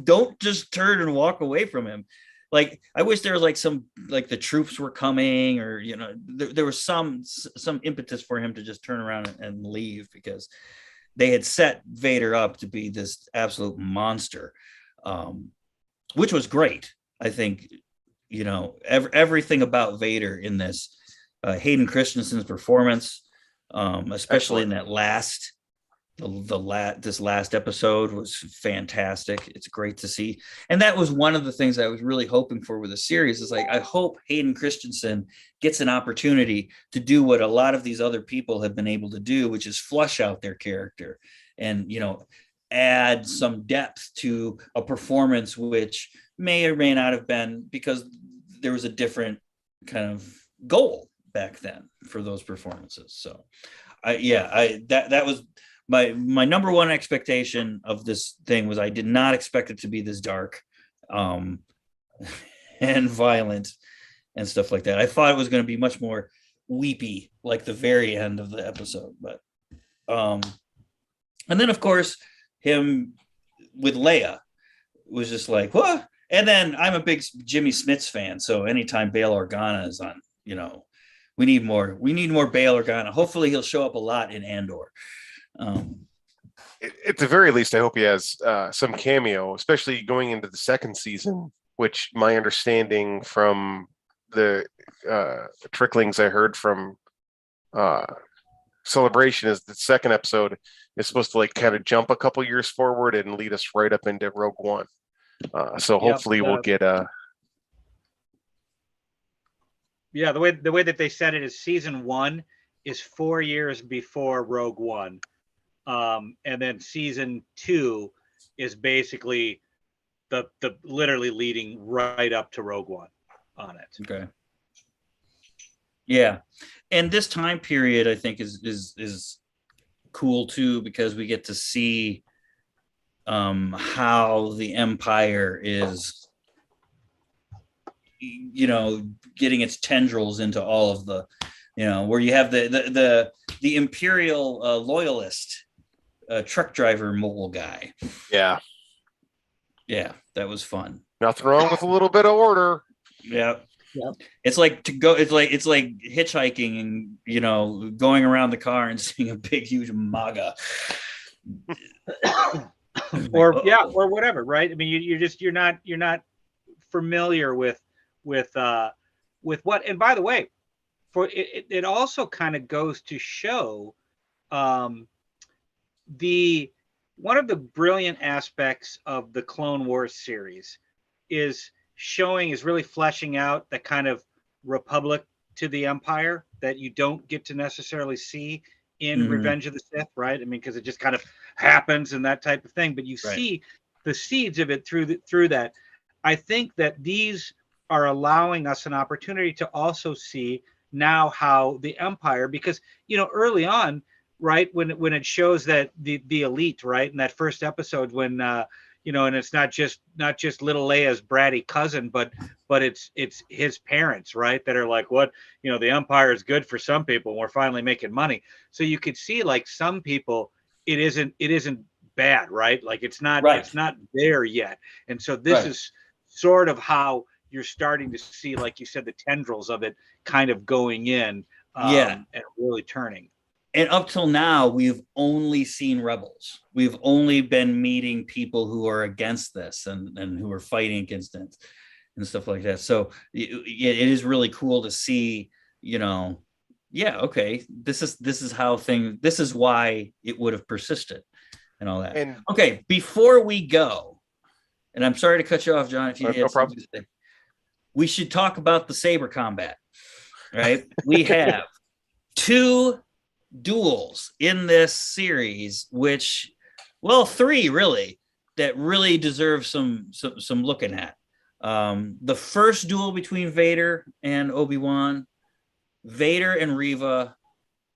Don't just turn and walk away from him. Like, I wish there was like some, like the troops were coming, or there was some impetus for him to just turn around and leave, because they had set Vader up to be this absolute monster, which was great. I think everything about Vader in this, Hayden Christensen's performance, especially in that this last episode, was fantastic. It's great to see. And that was one of the things I was really hoping for with the series, is like, I hope Hayden Christensen gets an opportunity to do what a lot of these other people have been able to do, which is flush out their character and, add some depth to a performance, which may or may not have been, because there was a different kind of goal back then for those performances. So that was my number one expectation of this thing, was I did not expect it to be this dark and violent and stuff like that. I thought it was going to be much more weepy, like the very end of the episode. But and then, of course, him with Leia, was just like, what? And then I'm a big Jimmy Smits fan, so anytime Bail Organa is on, we need more Bail Organa. Hopefully he'll show up a lot in Andor. At the very least, I hope he has some cameo, especially going into the second season, which my understanding from the tricklings I heard from Celebration is the second episode is supposed to like kind of jump a couple years forward and lead us right up into Rogue One. So hopefully we'll get yeah, the way that they said it is season 1 is 4 years before Rogue One. And then season 2 is basically the literally leading right up to Rogue One on it. Okay. Yeah. And this time period I think is cool too, because we get to see how the Empire is getting its tendrils into all of the where you have the Imperial loyalist truck driver mole guy. Yeah, that was fun. Nothing wrong with a little bit of order. Yeah. It's like hitchhiking and going around the car and seeing a big huge MAGA. or whatever, right? I mean, you're not familiar with what. And by the way, for it also kind of goes to show one of the brilliant aspects of the Clone Wars series is really fleshing out the kind of republic to the Empire that you don't get to necessarily see in Revenge of the Sith, right? I mean, because it just kind of happens and that type of thing, but you see the seeds of it through that. I think that these are allowing us an opportunity to also see now how the Empire, because early on, right, when it shows that the elite, right, in that first episode when and it's not just little Leia's bratty cousin, but it's his parents, right, that are like, what, the Empire is good for some people and we're finally making money. So you could see like some people it isn't bad, right? Like it's not there yet. And so this is sort of how you're starting to see, like you said, the tendrils of it kind of going in and really turning. And up till now, we've only seen rebels. We've only been meeting people who are against this and who are fighting against it and stuff like that. So it is really cool to see, okay, this is why it would have persisted and all that. And okay, before we go, and I'm sorry to cut you off, John, if you had something to say, we should talk about the Saber Combat, right? We have 2 duels in this series, which, well, 3 really, that really deserve some looking at. The first duel between Vader and Obi-Wan, Vader and Reva,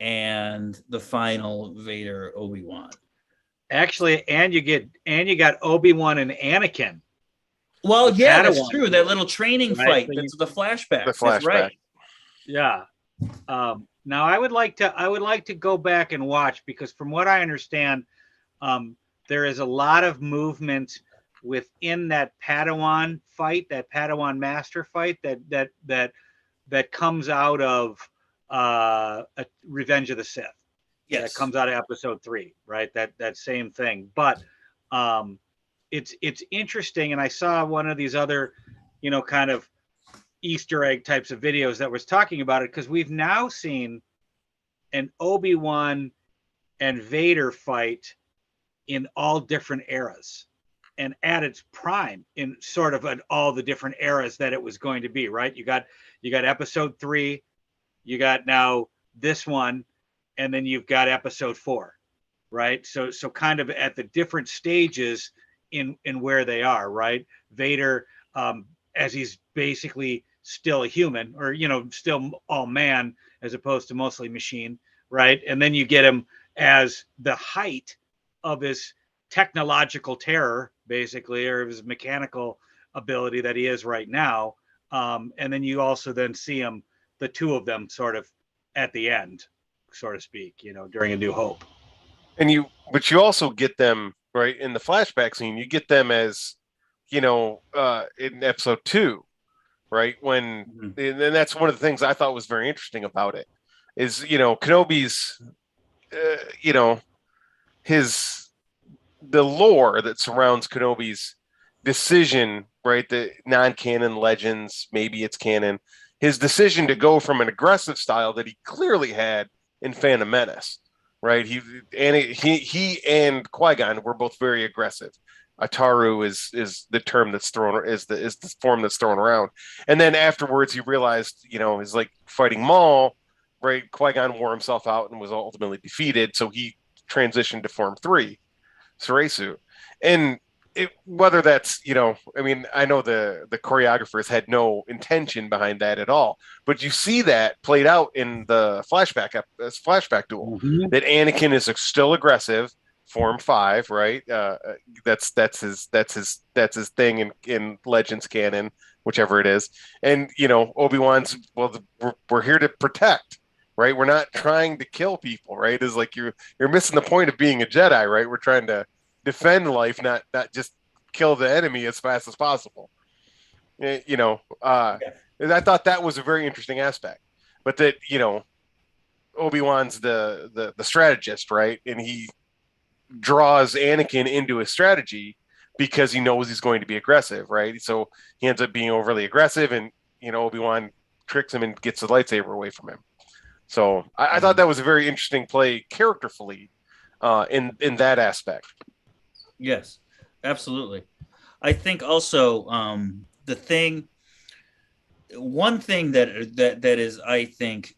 and the final Vader Obi-Wan. Actually, and you got Obi-Wan and Anakin. Well, yeah, that's true. That little training fight. That's the flashback. That's right. Yeah. Now I would like to go back and watch, because from what I understand, there is a lot of movement within that Padawan fight, that Padawan master fight that comes out of Revenge of the Sith. Yes. That comes out of episode 3, right? That same thing. But it's interesting, and I saw one of these other, kind of Easter egg types of videos that was talking about it, because we've now seen an Obi-Wan and Vader fight in all different eras and at its prime in sort of all the different eras that it was going to be, right? You got episode 3, you got now this one, and then you've got episode 4, right? So kind of at the different stages in where they are, right? Vader, as he's basically still a human, or still all man as opposed to mostly machine, right? And then you get him as the height of his technological terror, basically, or his mechanical ability that he is right now. And then you also then see him, the 2 of them, sort of at the end, so to speak, during A New Hope. But you also get them right in the flashback scene. You get them as in episode 2, right? And that's one of the things I thought was very interesting about it is, Kenobi's, his the lore that surrounds Kenobi's decision, right? The non-canon legends, maybe it's canon. His decision to go from an aggressive style that he clearly had in Phantom Menace, right? He and Qui-Gon were both very aggressive. Ataru is the term that's thrown is the form that's thrown around. And then afterwards he realized, is like fighting Maul, right? Qui-Gon wore himself out and was ultimately defeated. So he transitioned to Form 3, Ceresu. And whether that's, I know the choreographers had no intention behind that at all, but you see that played out in the flashback duel, that Anakin is still aggressive, Form 5, right? That's his thing in Legends canon, whichever it is. And Obi-Wan's, well, we're here to protect, right? We're not trying to kill people, right? Is like you're missing the point of being a Jedi, right? We're trying to defend life, not just kill the enemy as fast as possible. I thought that was a very interesting aspect. But that, Obi-Wan's the strategist, right? And he draws Anakin into his strategy because he knows he's going to be aggressive, right? So he ends up being overly aggressive, and Obi-Wan tricks him and gets the lightsaber away from him. So I thought that was a very interesting play characterfully in that aspect. Yes, absolutely. I think also one thing that is, I think,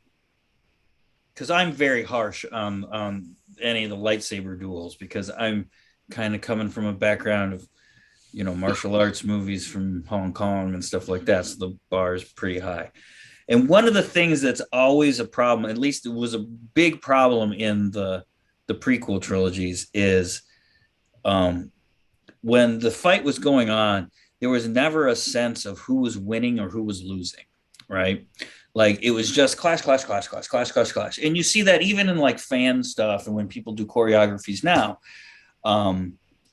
because I'm very harsh on any of the lightsaber duels, because I'm kind of coming from a background of martial arts movies from Hong Kong and stuff like that, so the bar is pretty high. And one of the things that's always a problem, at least it was a big problem in the prequel trilogies, is when the fight was going on, there was never a sense of who was winning or who was losing, right? Like it was just clash. And you see that even in like fan stuff, and when people do choreographies now,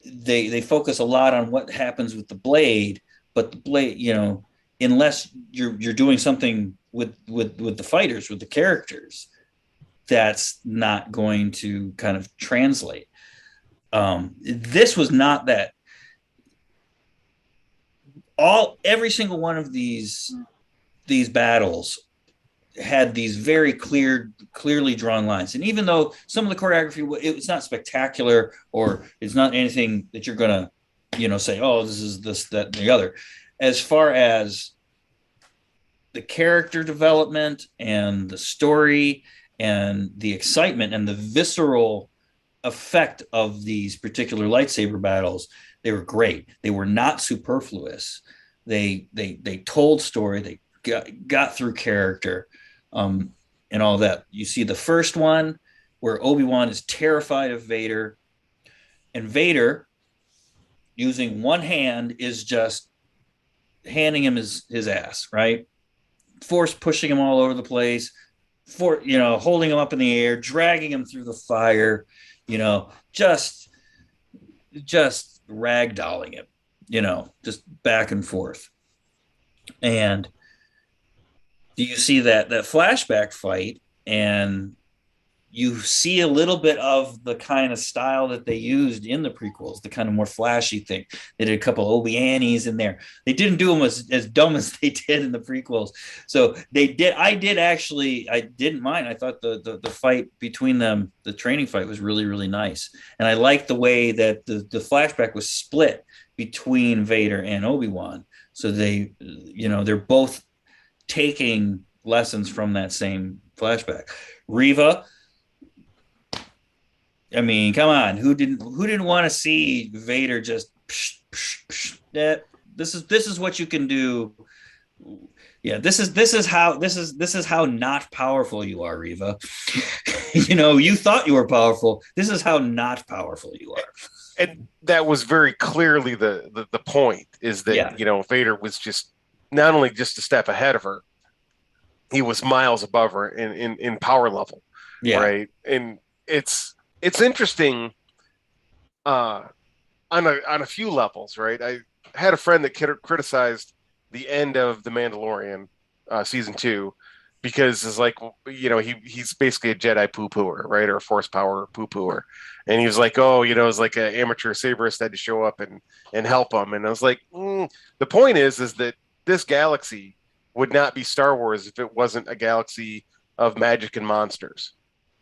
they focus a lot on what happens with the blade, but the blade, unless you're doing something with the fighters, with the characters, that's not going to kind of translate. This was not that. Every single one of these battles had these very clearly drawn lines. And even though some of the choreography, it's not spectacular, or it's not anything that you're going to, say, oh, this is this, that, and the other. As far as the character development and the story and the excitement and the visceral effect of these particular lightsaber battles, they were great. They were not superfluous. They told story. They got through character, and all that. You see the first one where Obi-Wan is terrified of Vader, and Vader, using one hand, is just handing him his ass, right? Force pushing him all over the place, holding him up in the air, dragging him through the fire, just ragdolling him, just back and forth. And you see that flashback fight, and you see a little bit of the kind of style that they used in the prequels, the kind of more flashy thing. They did a couple Obi-Annies in there. They didn't do them as dumb as they did in the prequels. So they did. I didn't mind. I thought the fight between them, the training fight, was really, really nice. And I liked the way that the flashback was split between Vader and Obi-Wan. So they're both taking lessons from that same flashback. Reva, I mean, come on, who didn't want to see Vader just this is what you can do. Yeah, this is how not powerful you are, Reva. You thought you were powerful. This is how not powerful you are. And that was very clearly the point, is that Vader was just not only just a step ahead of her, he was miles above her in power level. Yeah. Right. And it's interesting on a few levels, right? had a friend that criticized the end of The Mandalorian season 2 because it's like, you know, he's basically a Jedi poo-pooer, right, or a Force power poo-pooer, and he was like, oh, you know, it's like an amateur saberist had to show up and help him, and I was like, the point is that this galaxy would not be Star Wars if it wasn't a galaxy of magic and monsters,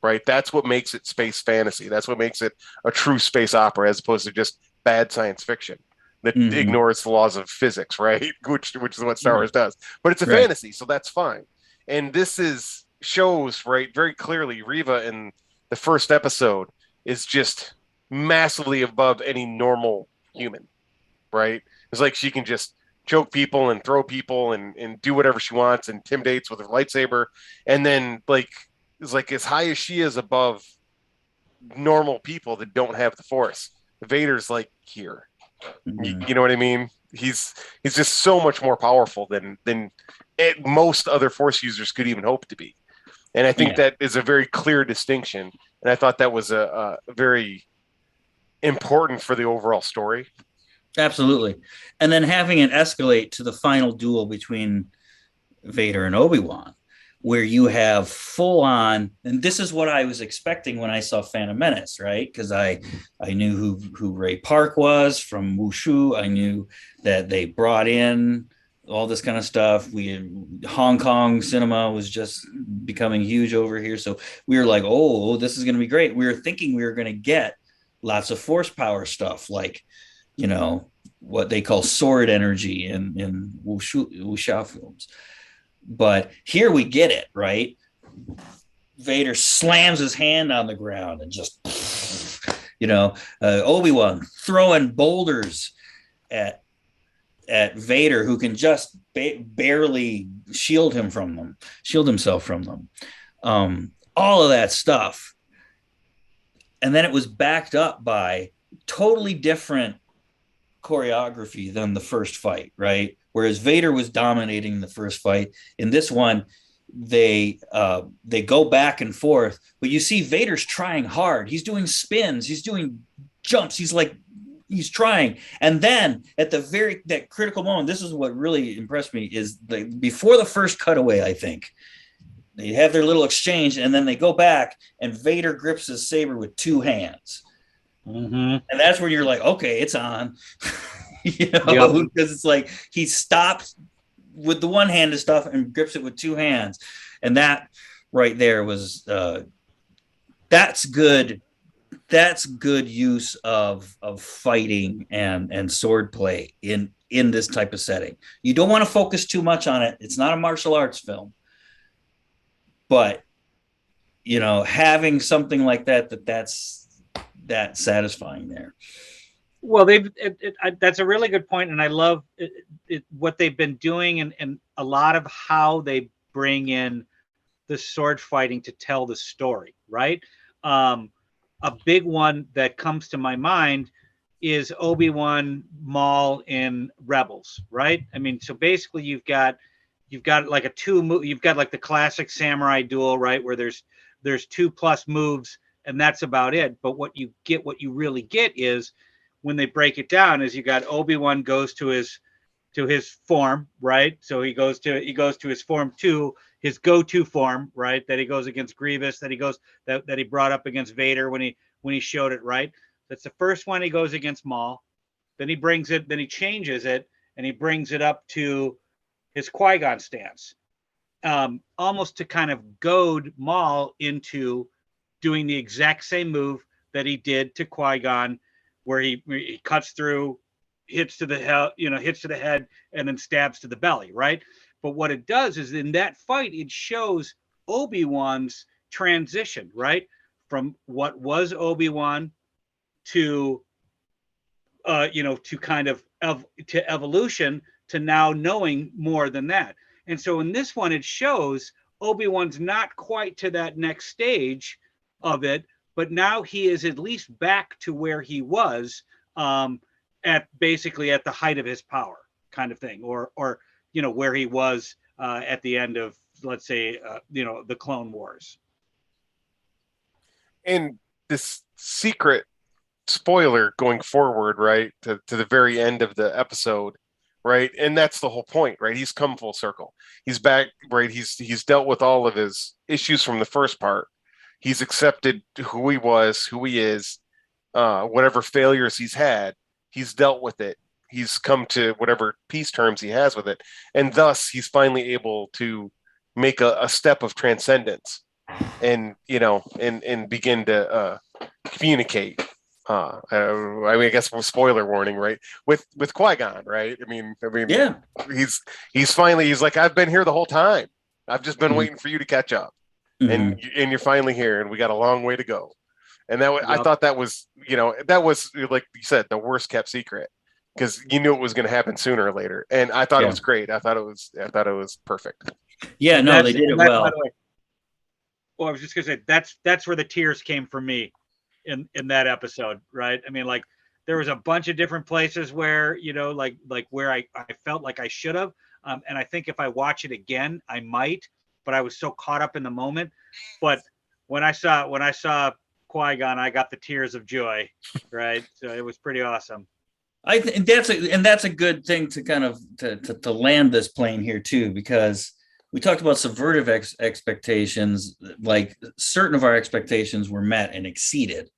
right? That's what makes it space fantasy. That's what makes it a true space opera as opposed to just bad science fiction that ignores the laws of physics, right? Which is what Star Wars does. But it's a fantasy, so that's fine. And this shows, right, very clearly Reva in the first episode is just massively above any normal human, right? It's like she can just choke people and throw people and do whatever she wants and intimidates with her lightsaber. And then like is like as high as she is above normal people that don't have the Force. Vader's like here. You know what I mean? He's just so much more powerful than most other Force users could even hope to be. And I think that is a very clear distinction. And I thought that was a very important for the overall story. Absolutely. And then having it escalate to the final duel between Vader and Obi-Wan, where you have full on, and this is what I was expecting when I saw Phantom Menace, right? Because I knew who Ray Park was from Wushu. I knew that they brought in all this kind of stuff. Hong Kong cinema was just becoming huge over here. So we were like, oh, this is going to be great. We were thinking we were going to get lots of Force power stuff, like, you know, what they call sword energy in wuxia films. But here we get it, right? Vader slams his hand on the ground and just, you know, Obi-Wan throwing boulders at Vader, who can just barely shield himself from them. All of that stuff. And then it was backed up by totally different choreography than the first fight, right? Whereas Vader was dominating the first fight. In this one, they go back and forth, but you see Vader's trying hard. He's doing spins, he's doing jumps, he's trying. And then at that critical moment, this is what really impressed me, is before the first cutaway, I think they have their little exchange, and then they go back and Vader grips his saber with two hands. And that's where you're like, okay, it's on. You know, because it's like he stops with the one hand and stuff and grips it with two hands, and that right there was that's good use of fighting and sword play in this type of setting. You don't want to focus too much on it. It's not a martial arts film, but you know, having something like that's satisfying there. Well, that's a really good point, and I love what they've been doing, and a lot of how they bring in the sword fighting to tell the story, right? A big one that comes to my mind is Obi-Wan Maul in Rebels, right? I mean, so basically you've got like you've got like the classic samurai duel, right, where there's 2+ moves, and that's about it. But what you really get is, when they break it down, is you got Obi-Wan goes to his form, right? So he goes to his form 2, his go-to form, right? That he goes against Grievous, that he brought up against Vader when he showed it, right? That's the first one he goes against Maul. Then he changes it and he brings it up to his Qui-Gon stance, almost to kind of goad Maul into doing the exact same move that he did to Qui-Gon, where he cuts through, hits to the head, and then stabs to the belly, right? But what it does is, in that fight, it shows Obi-Wan's transition, right, from what was Obi-Wan to to kind of to evolution, to now knowing more than that. And so in this one, it shows Obi-Wan's not quite to that next stage of it, but now he is at least back to where he was at the height of his power, kind of thing, or where he was at the end of, let's say, the Clone Wars. And this secret spoiler going forward, right, to the very end of the episode, right? And that's the whole point, right? He's come full circle. He's back, right? He's dealt with all of his issues from the first part. He's accepted who he was, who he is, whatever failures he's had, he's dealt with it. He's come to whatever peace terms he has with it. And thus he's finally able to make a step of transcendence and, and begin to communicate. I guess spoiler warning, right? With Qui-Gon, right? I mean, yeah. He's like, I've been here the whole time. I've just been waiting for you to catch up, and you're finally here, and we got a long way to go. And I thought that was, that was like you said, the worst kept secret, because you knew it was going to happen sooner or later, and I thought it was great. I thought it was perfect. Yeah, no, they did it well. Well, I was just gonna say that's where the tears came for me in that episode, right? I mean, like there was a bunch of different places where, like where I felt like I should have. And I think if I watch it again, I might, but I was so caught up in the moment. But when I saw Qui-Gon, I got the tears of joy, right? So it was pretty awesome. I think that's a good thing to kind of to land this plane here too, because we talked about subvertive expectations. Like certain of our expectations were met and exceeded.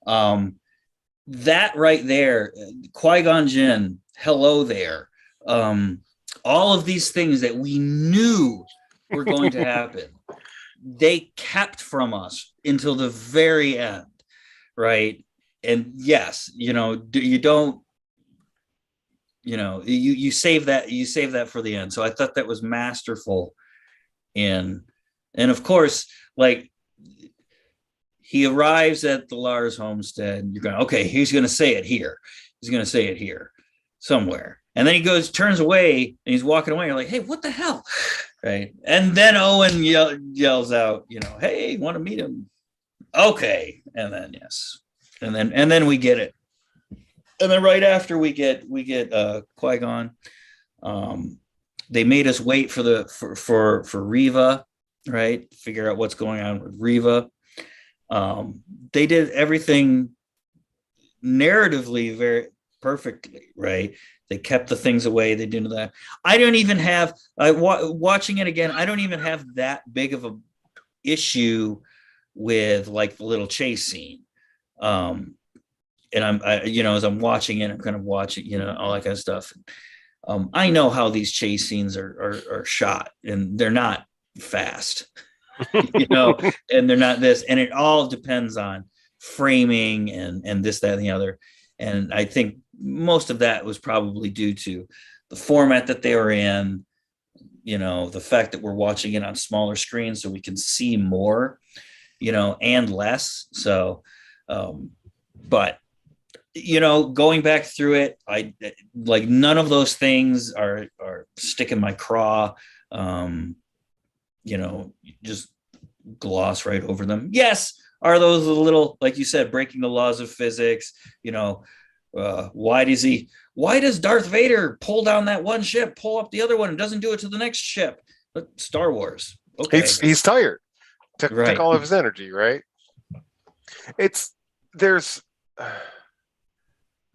That right there, Qui-Gon Jinn, hello there. All of these things that we knew were going to happen, they kept from us until the very end, right? And yes, you save that for the end. So I thought that was masterful. And of course, like he arrives at the Lars homestead, you're going, okay, he's going to say it here. He's going to say it here somewhere. And then he turns away and he's walking away. You're like, hey, what the hell? Right. And then Owen yells out, hey, want to meet him? Okay. And then, yes. And then we get it. And then right after we get Qui-Gon, they made us wait for Reva, right? Figure out what's going on with Reva. They did everything narratively very perfectly, right? They kept the things away. They didn't do that. I don't even have watching it again. I don't even have that big of a issue with like the little chase scene. And as I'm watching it, I'm kind of watching, all that kind of stuff. I know how these chase scenes are shot, and they're not fast, and they're not this, and it all depends on framing and this, that, and the other. And I think most of that was probably due to the format that they were in, the fact that we're watching it on smaller screens so we can see more, and less. So, but going back through it, I like none of those things are sticking my craw. Just gloss right over them. Yes, are those a little, like you said, breaking the laws of physics? Why does Darth Vader pull down that one ship, pull up the other one, and doesn't do it to the next ship? But Star Wars. Okay, he's tired. Took all of his energy, right? There's.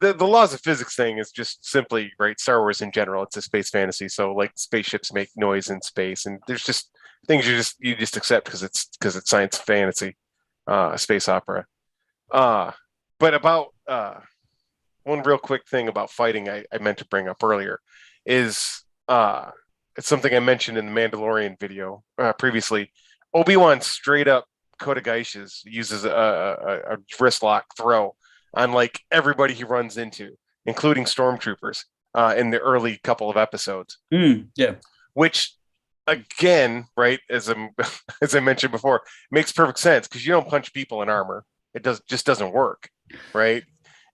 The laws of physics thing is just simply, right, Star Wars in general, it's a space fantasy. So like spaceships make noise in space, and there's just things you just accept because it's science fantasy, space opera. But about one real quick thing about fighting I meant to bring up earlier is it's something I mentioned in the Mandalorian video previously. Obi-Wan straight up Kodageishes uses a wrist lock throw on like everybody he runs into, including stormtroopers, in the early couple of episodes. Yeah. Which, again, right, as I mentioned before, makes perfect sense because you don't punch people in armor. It just doesn't work, right?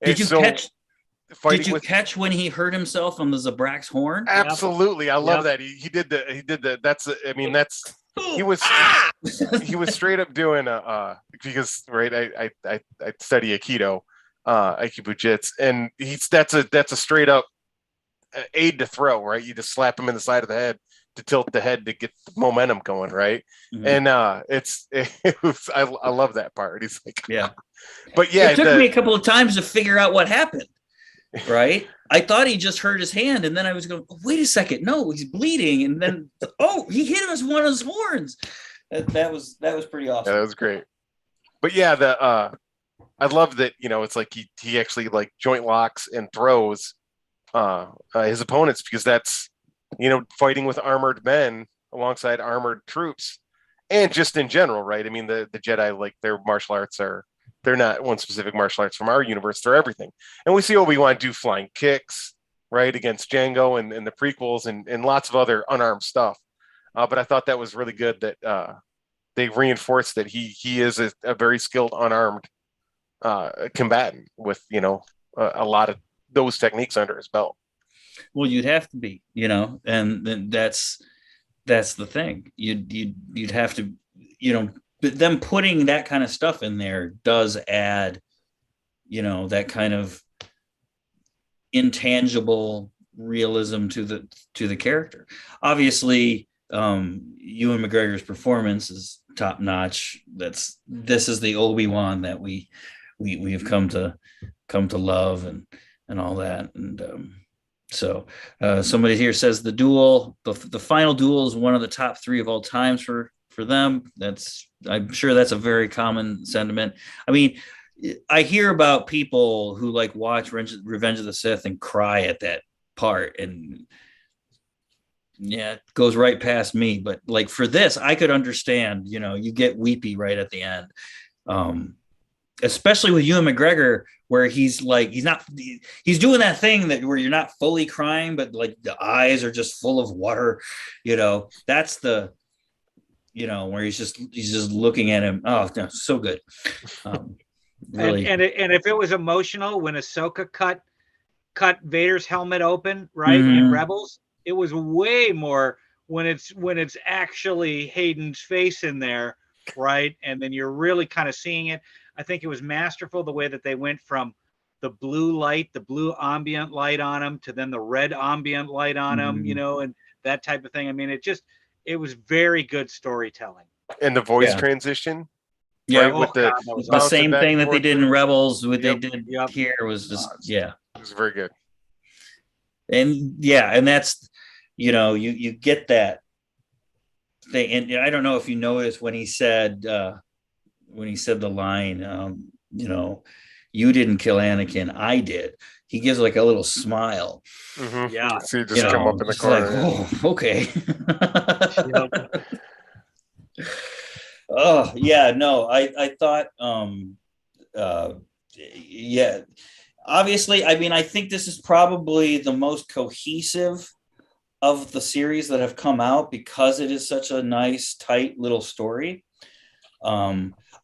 Did you catch when he hurt himself on the Zabrak's horn? Absolutely, I love that. He did the. He was straight up doing because right, I study Aikido. Aikido Jits, and that's a straight up aid to throw, right? You just slap him in the side of the head to tilt the head to get the momentum going, right? Mhm. And I love that part. He's like, Yeah. But yeah, it took me a couple of times to figure out what happened. Right? I thought he just hurt his hand, and then I was going, oh, wait a second, no, he's bleeding, and then he hit him with one of his horns. That was pretty awesome. Yeah, that was great. But yeah, I love that, it's like he actually like joint locks and throws his opponents, because that's, fighting with armored men alongside armored troops, and just in general, right? I mean, the Jedi, like, their martial arts they're not one specific martial arts from our universe, they're everything. And we see Obi-Wan do flying kicks, right, against Django and the prequels, and lots of other unarmed stuff. But I thought that was really good that they reinforced that he is a very skilled unarmed combatant with, a lot of those techniques under his belt. Well, you'd have to be, and then that's the thing. You'd have to, but them putting that kind of stuff in there does add, that kind of intangible realism to the character. Obviously, Ewan McGregor's performance is top notch. This is the Obi-Wan that we have come to love and all that. And so somebody here says the duel, the final duel, is one of the top 3 of all times for them. I'm sure that's a very common sentiment. I mean, I hear about people who like watch Revenge of the Sith and cry at that part, and yeah, it goes right past me. But like for this, I could understand, you get weepy right at the end. Especially with Ewan McGregor, where he's doing that thing where you're not fully crying, but like the eyes are just full of water, that's the, where he's just looking at him. Oh, no, so good. Really. And if it was emotional when Ahsoka cut Vader's helmet open, right, in Rebels, it was way more when it's actually Hayden's face in there, right, and then you're really kind of seeing it. I think it was masterful the way that they went from the blue ambient light on him to then the red ambient light on him, and that type of thing. I mean, it was very good storytelling. And the voice transition. Yeah, right, with the same thing that they did in Rebels, what they did here was just it was very good. And and that's, you get that thing. And I don't know if you noticed when he said the line, you didn't kill Anakin, I did. He gives like a little smile. Mm-hmm. Yeah, see it just come up in the corner. Like, oh, okay. Oh yeah, no, I thought obviously, I mean, I think this is probably the most cohesive of the series that have come out, because it is such a nice, tight little story.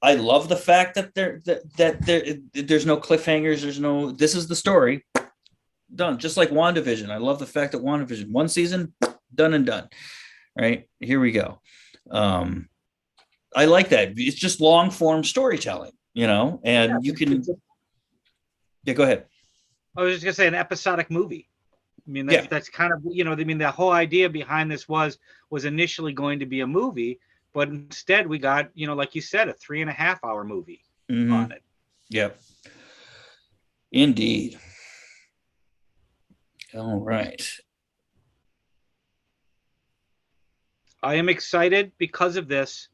I love the fact that there's no cliffhangers. This is the story done, just like WandaVision. I love the fact that WandaVision, 1 season, done and done. Right, here we go. I like that. It's just long form storytelling, and you can. Yeah, go ahead. I was just gonna say an episodic movie. I mean, that's kind of, I mean, the whole idea behind this was initially going to be a movie, but instead we got, like you said, a 3.5-hour movie on it. Yep. Indeed. All right. I am excited because of this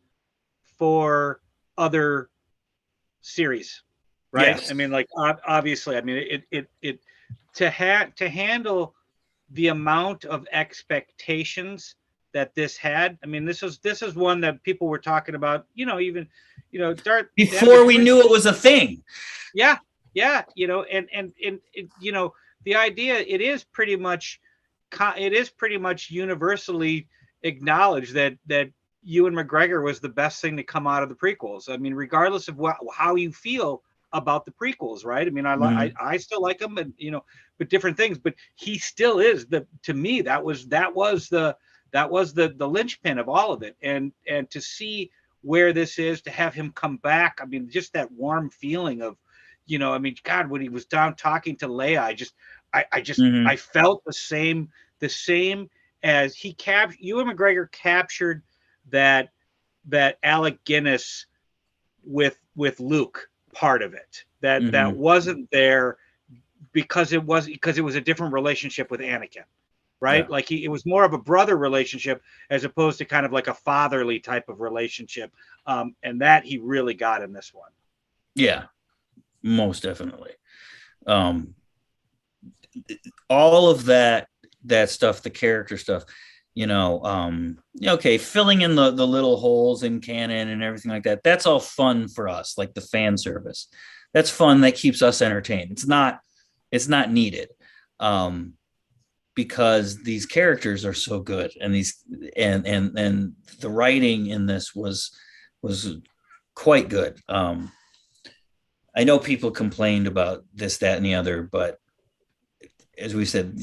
for other series, right? Yes. I mean, like, obviously, I mean, it to handle the amount of expectations that this had. I mean, this is one that people were talking about, even, before we knew it was a thing. Yeah. And the idea, it is pretty much universally acknowledged that Ewan McGregor was the best thing to come out of the prequels. I mean, regardless of how you feel about the prequels, right? I mean, I still like him, and but different things. But he still is to me, that was the linchpin of all of it. And to see where this is, to have him come back, I mean, just that warm feeling of, I mean, God, when he was down talking to Leia, I felt the same as Ewan McGregor captured that Alec Guinness with Luke part of it, that wasn't there because it was a different relationship with Anakin, right? Yeah. Like it was more of a brother relationship as opposed to kind of like a fatherly type of relationship, and that he really got in this one. Yeah, most definitely. All of that stuff, the character stuff, okay, filling in the little holes in canon and everything like that, that's all fun for us, like the fan service. That's fun, that keeps us entertained. It's not needed, because these characters are so good, and and the writing in this was quite good. I know people complained about this, that, and the other, but as we said,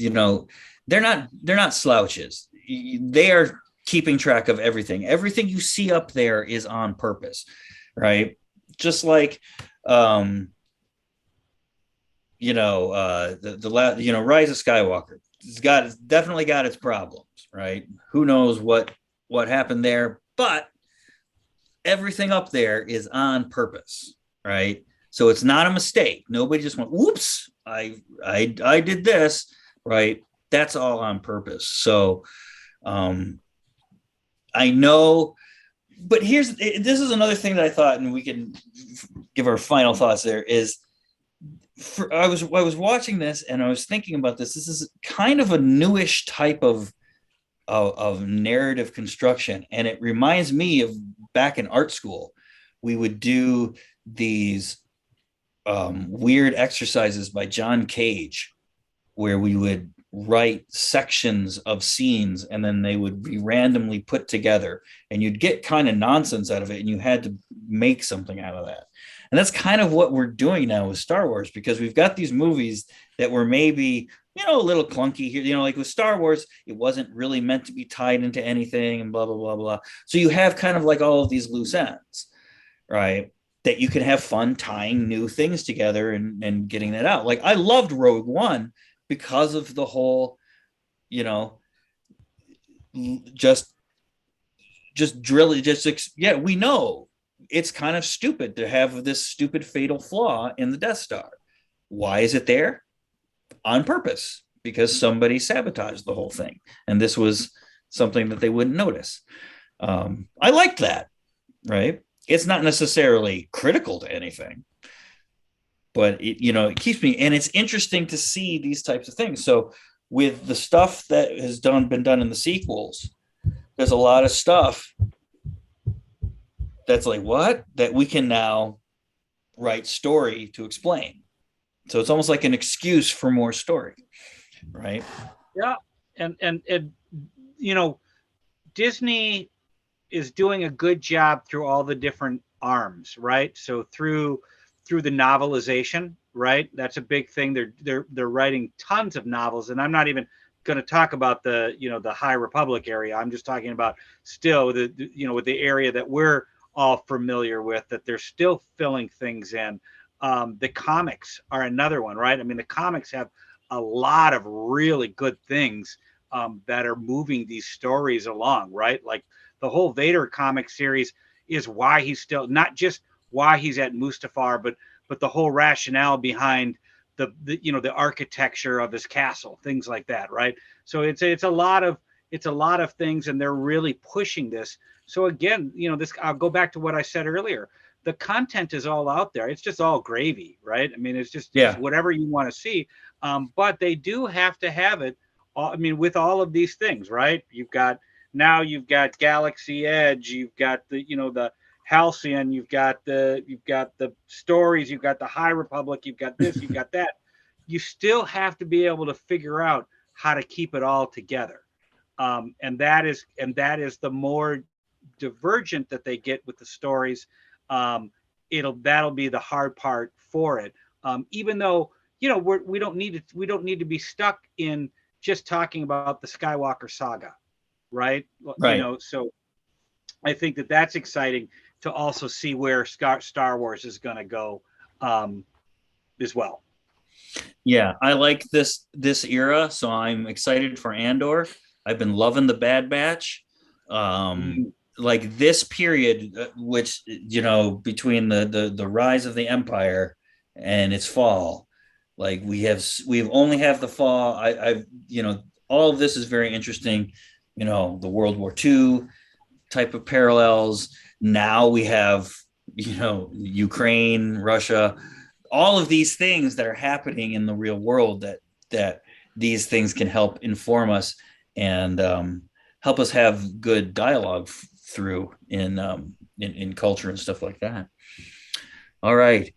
they're not slouches. They are keeping track of everything. Everything you see up there is on purpose, right? Just like, the Rise of Skywalker. It's definitely got its problems, right? Who knows what happened there, but everything up there is on purpose, right? So it's not a mistake. Nobody just went, whoops, I did this, right? That's all on purpose. So I know, but this is another thing that I thought, and we can give our final thoughts there, is I was watching this and I was thinking about this. This is kind of a newish type of narrative construction. And it reminds me of back in art school, we would do these weird exercises by John Cage, where we would write sections of scenes and then they would be randomly put together, and you'd get kind of nonsense out of it, and you had to make something out of that. And that's kind of what we're doing now with Star Wars, because we've got these movies that were maybe, a little clunky here, like with Star Wars, it wasn't really meant to be tied into anything and blah, blah, blah, blah. So you have kind of like all of these loose ends, right? That you can have fun tying new things together and getting that out. Like I loved Rogue One because of the whole, just drill it. We know it's kind of stupid to have this stupid fatal flaw in the Death Star. Why is it there? On purpose, because somebody sabotaged the whole thing. And this was something that they wouldn't notice. I liked that, right? It's not necessarily critical to anything, but it keeps me, and it's interesting to see these types of things. So with the stuff that has been done in the sequels, there's a lot of stuff that's like, what? That we can now write story to explain. So it's almost like an excuse for more story, right? Yeah. And Disney is doing a good job through all the different arms, right? So through the novelization, right? That's a big thing. They're writing tons of novels, and I'm not even going to talk about the High Republic area. I'm just talking about still with the area that we're all familiar with, that they're still filling things in. The comics are another one, right? I mean, the comics have a lot of really good things that are moving these stories along, right? Like the whole Vader comic series is why he's still, not just why he's at Mustafar, but the whole rationale behind the architecture of his castle, things like that, right? So it's a lot of things, and they're really pushing this. So again, I'll go back to what I said earlier. The content is all out there. It's just all gravy, right? I mean, it's just whatever you want to see. But they do have to have it. I mean, with all of these things, right? You've got Galaxy Edge. You've got the Halcyon. You've got the stories. You've got the High Republic. You've got this. You've got that. You still have to be able to figure out how to keep it all together. And that is the more divergent that they get with the stories, that'll be the hard part for it. Even though we don't need to be stuck in just talking about the Skywalker saga, right? So I think that's exciting to also see where Star Wars is going to go as well. Yeah, I like this era, so I'm excited for Andor. I've been loving the Bad Batch. Like this period, which between the rise of the Empire and its fall, like we've only have the fall. I've all of this is very interesting. The World War II type of parallels. Now we have Ukraine, Russia, all of these things that are happening in the real world that these things can help inform us and help us have good dialogue through in culture and stuff like that. All right.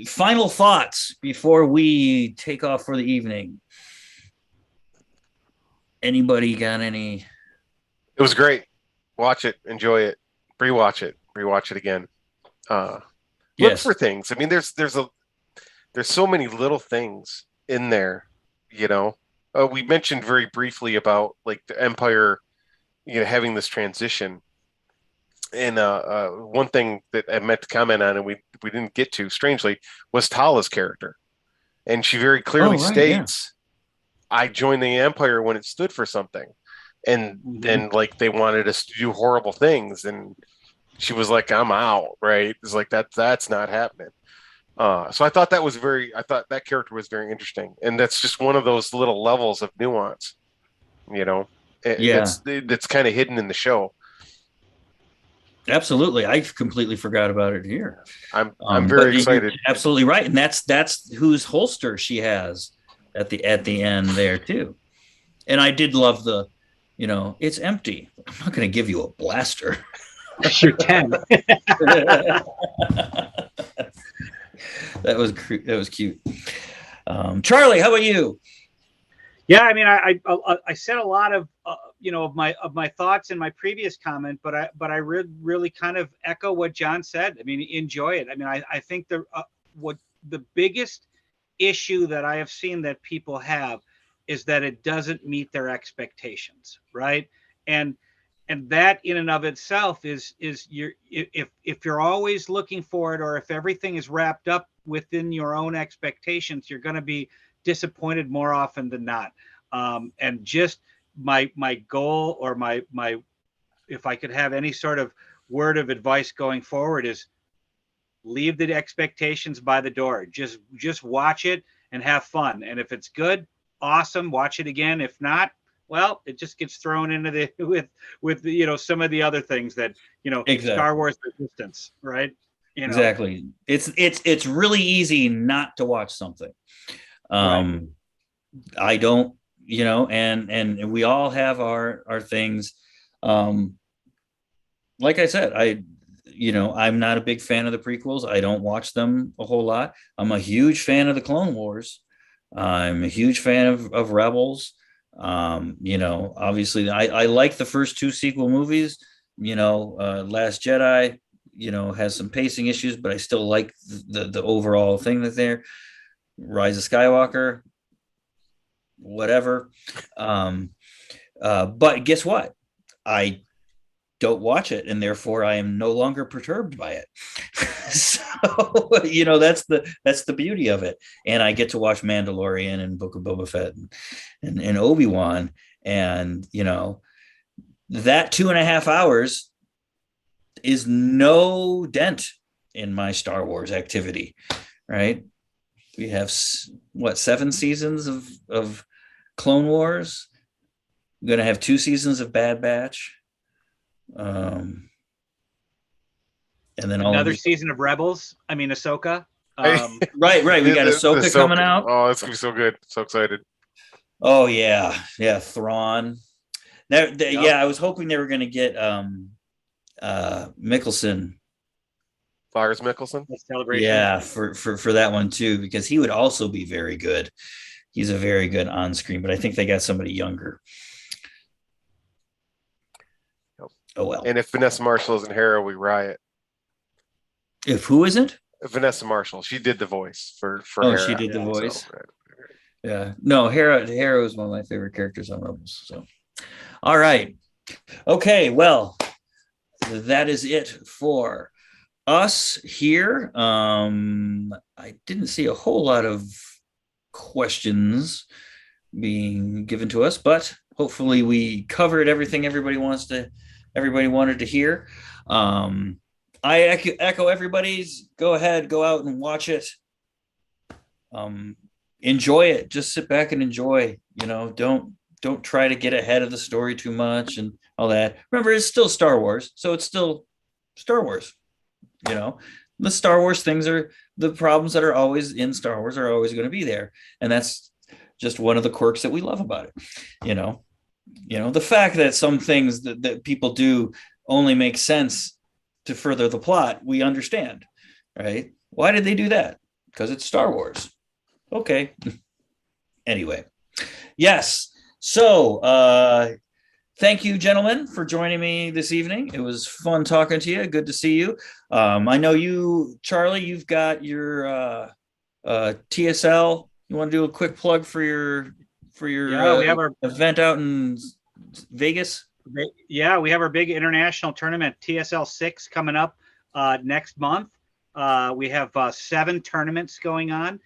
Final thoughts before we take off for the evening. Anybody got any? It was great. Watch it, enjoy it, rewatch it again. Look for things. I mean, there's so many little things in there. We mentioned very briefly about like the Empire, having this transition. And one thing that I meant to comment on, and we didn't get to, strangely, was Tala's character, and she very clearly states, "I joined the Empire when it stood for something." And then like they wanted us to do horrible things, and she was like, "I'm out." Right? It's like that's not happening. So I thought that character was very interesting, and that's just one of those little levels of nuance, that's kind of hidden in the show. Absolutely, I completely forgot about it here. I'm very excited. Absolutely right, and that's whose holster she has at the end there too. And I did love the, it's empty. I'm not going to give you a blaster. Shoot 10. That was cute. Charlie, how about you? Yeah, I mean, I said a lot of of my thoughts in my previous comment, but I really kind of echo what John said. I mean, enjoy it. I mean, I think what the biggest issue that I have seen that people have is that it doesn't meet their expectations, right? And that in and of itself is if you're always looking for it, or if everything is wrapped up within your own expectations, you're going to be disappointed more often than not. And just my goal, or my if I could have any sort of word of advice going forward, is leave the expectations by the door. Just watch it and have fun. And if it's good, awesome, watch it again. If not, well, it just gets thrown into the with some of the other things that Exactly. Star Wars Resistance, right? Exactly. It's really easy not to watch something. Right. I don't, and we all have our things. Like I said, I'm not a big fan of the prequels. I don't watch them a whole lot. I'm a huge fan of the Clone Wars. I'm a huge fan of Rebels. Obviously I like the first two sequel movies. Last Jedi, has some pacing issues, but I still like the overall thing that's there. Rise of Skywalker, whatever. But guess what? I don't watch it, and therefore I am no longer perturbed by it. So that's the beauty of it. And I get to watch Mandalorian and Book of Boba Fett and Obi-Wan, and that 2.5 hours is no dent in my Star Wars activity, right? We have 7 seasons of Clone Wars. We're going to have 2 seasons of Bad Batch. And then another season of Rebels. I mean, Ahsoka. Right. We got Ahsoka coming out. Oh, it's gonna be so good. So excited. Oh yeah. Thrawn. Yeah, I was hoping they were going to get Mickelson. Lars Mickelson. Celebration. Yeah, for that one too, because he would also be very good. He's a very good on screen, but I think they got somebody younger. Yep. Oh well. And if Vanessa Marshall isn't Hera, we riot. If who isn't? Vanessa Marshall. She did the voice for Hera. She did the voice. So, right. Yeah. No, Hera was one of my favorite characters on Rebels. So, all right. Okay. Well, that is it for us here. I didn't see a whole lot of questions being given to us, but hopefully we covered everything everybody wanted to hear. I echo everybody's. Go ahead, go out and watch it. Enjoy it. Just sit back and enjoy. Don't try to get ahead of the story too much and all that. Remember, it's still Star Wars, so it's still Star Wars. The Star Wars things are the problems that are always in Star Wars are always going to be there, and that's just one of the quirks that we love about it. The fact that some things that people do only make sense to further the plot, we understand, right? Why did they do that? Because it's Star Wars. Okay. Anyway, yes. So, thank you, gentlemen, for joining me this evening. It was fun talking to you. Good to see you. I know you, Charlie, you've got your TSL. You want to do a quick plug for your we have our event out in Vegas? Yeah, we have our big international tournament, TSL 6, coming up next month. We have 7 tournaments going on.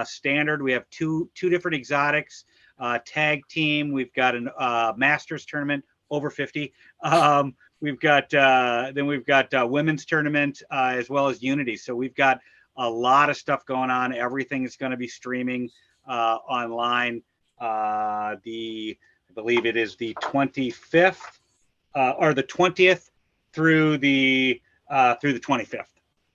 Standard, we have two different exotics. Tag team, we've got a Masters tournament over 50. We've got women's tournament as well as Unity. So we've got a lot of stuff going on. Everything is going to be streaming online. I believe it is the 25th or the 20th through the 25th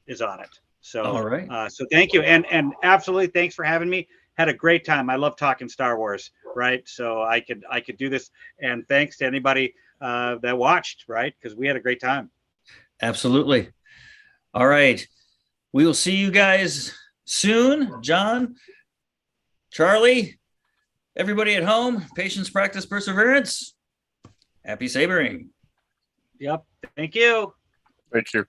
is on it. So, all right. So thank you. And absolutely. Thanks for having me. Had a great time. I love talking Star Wars, right? So I could do this. And thanks to anybody that watched, right? Because we had a great time. Absolutely. All right. We will see you guys soon. John, Charlie, everybody at home, patience, practice, perseverance. Happy sabering. Yep. Thank you. Thank you.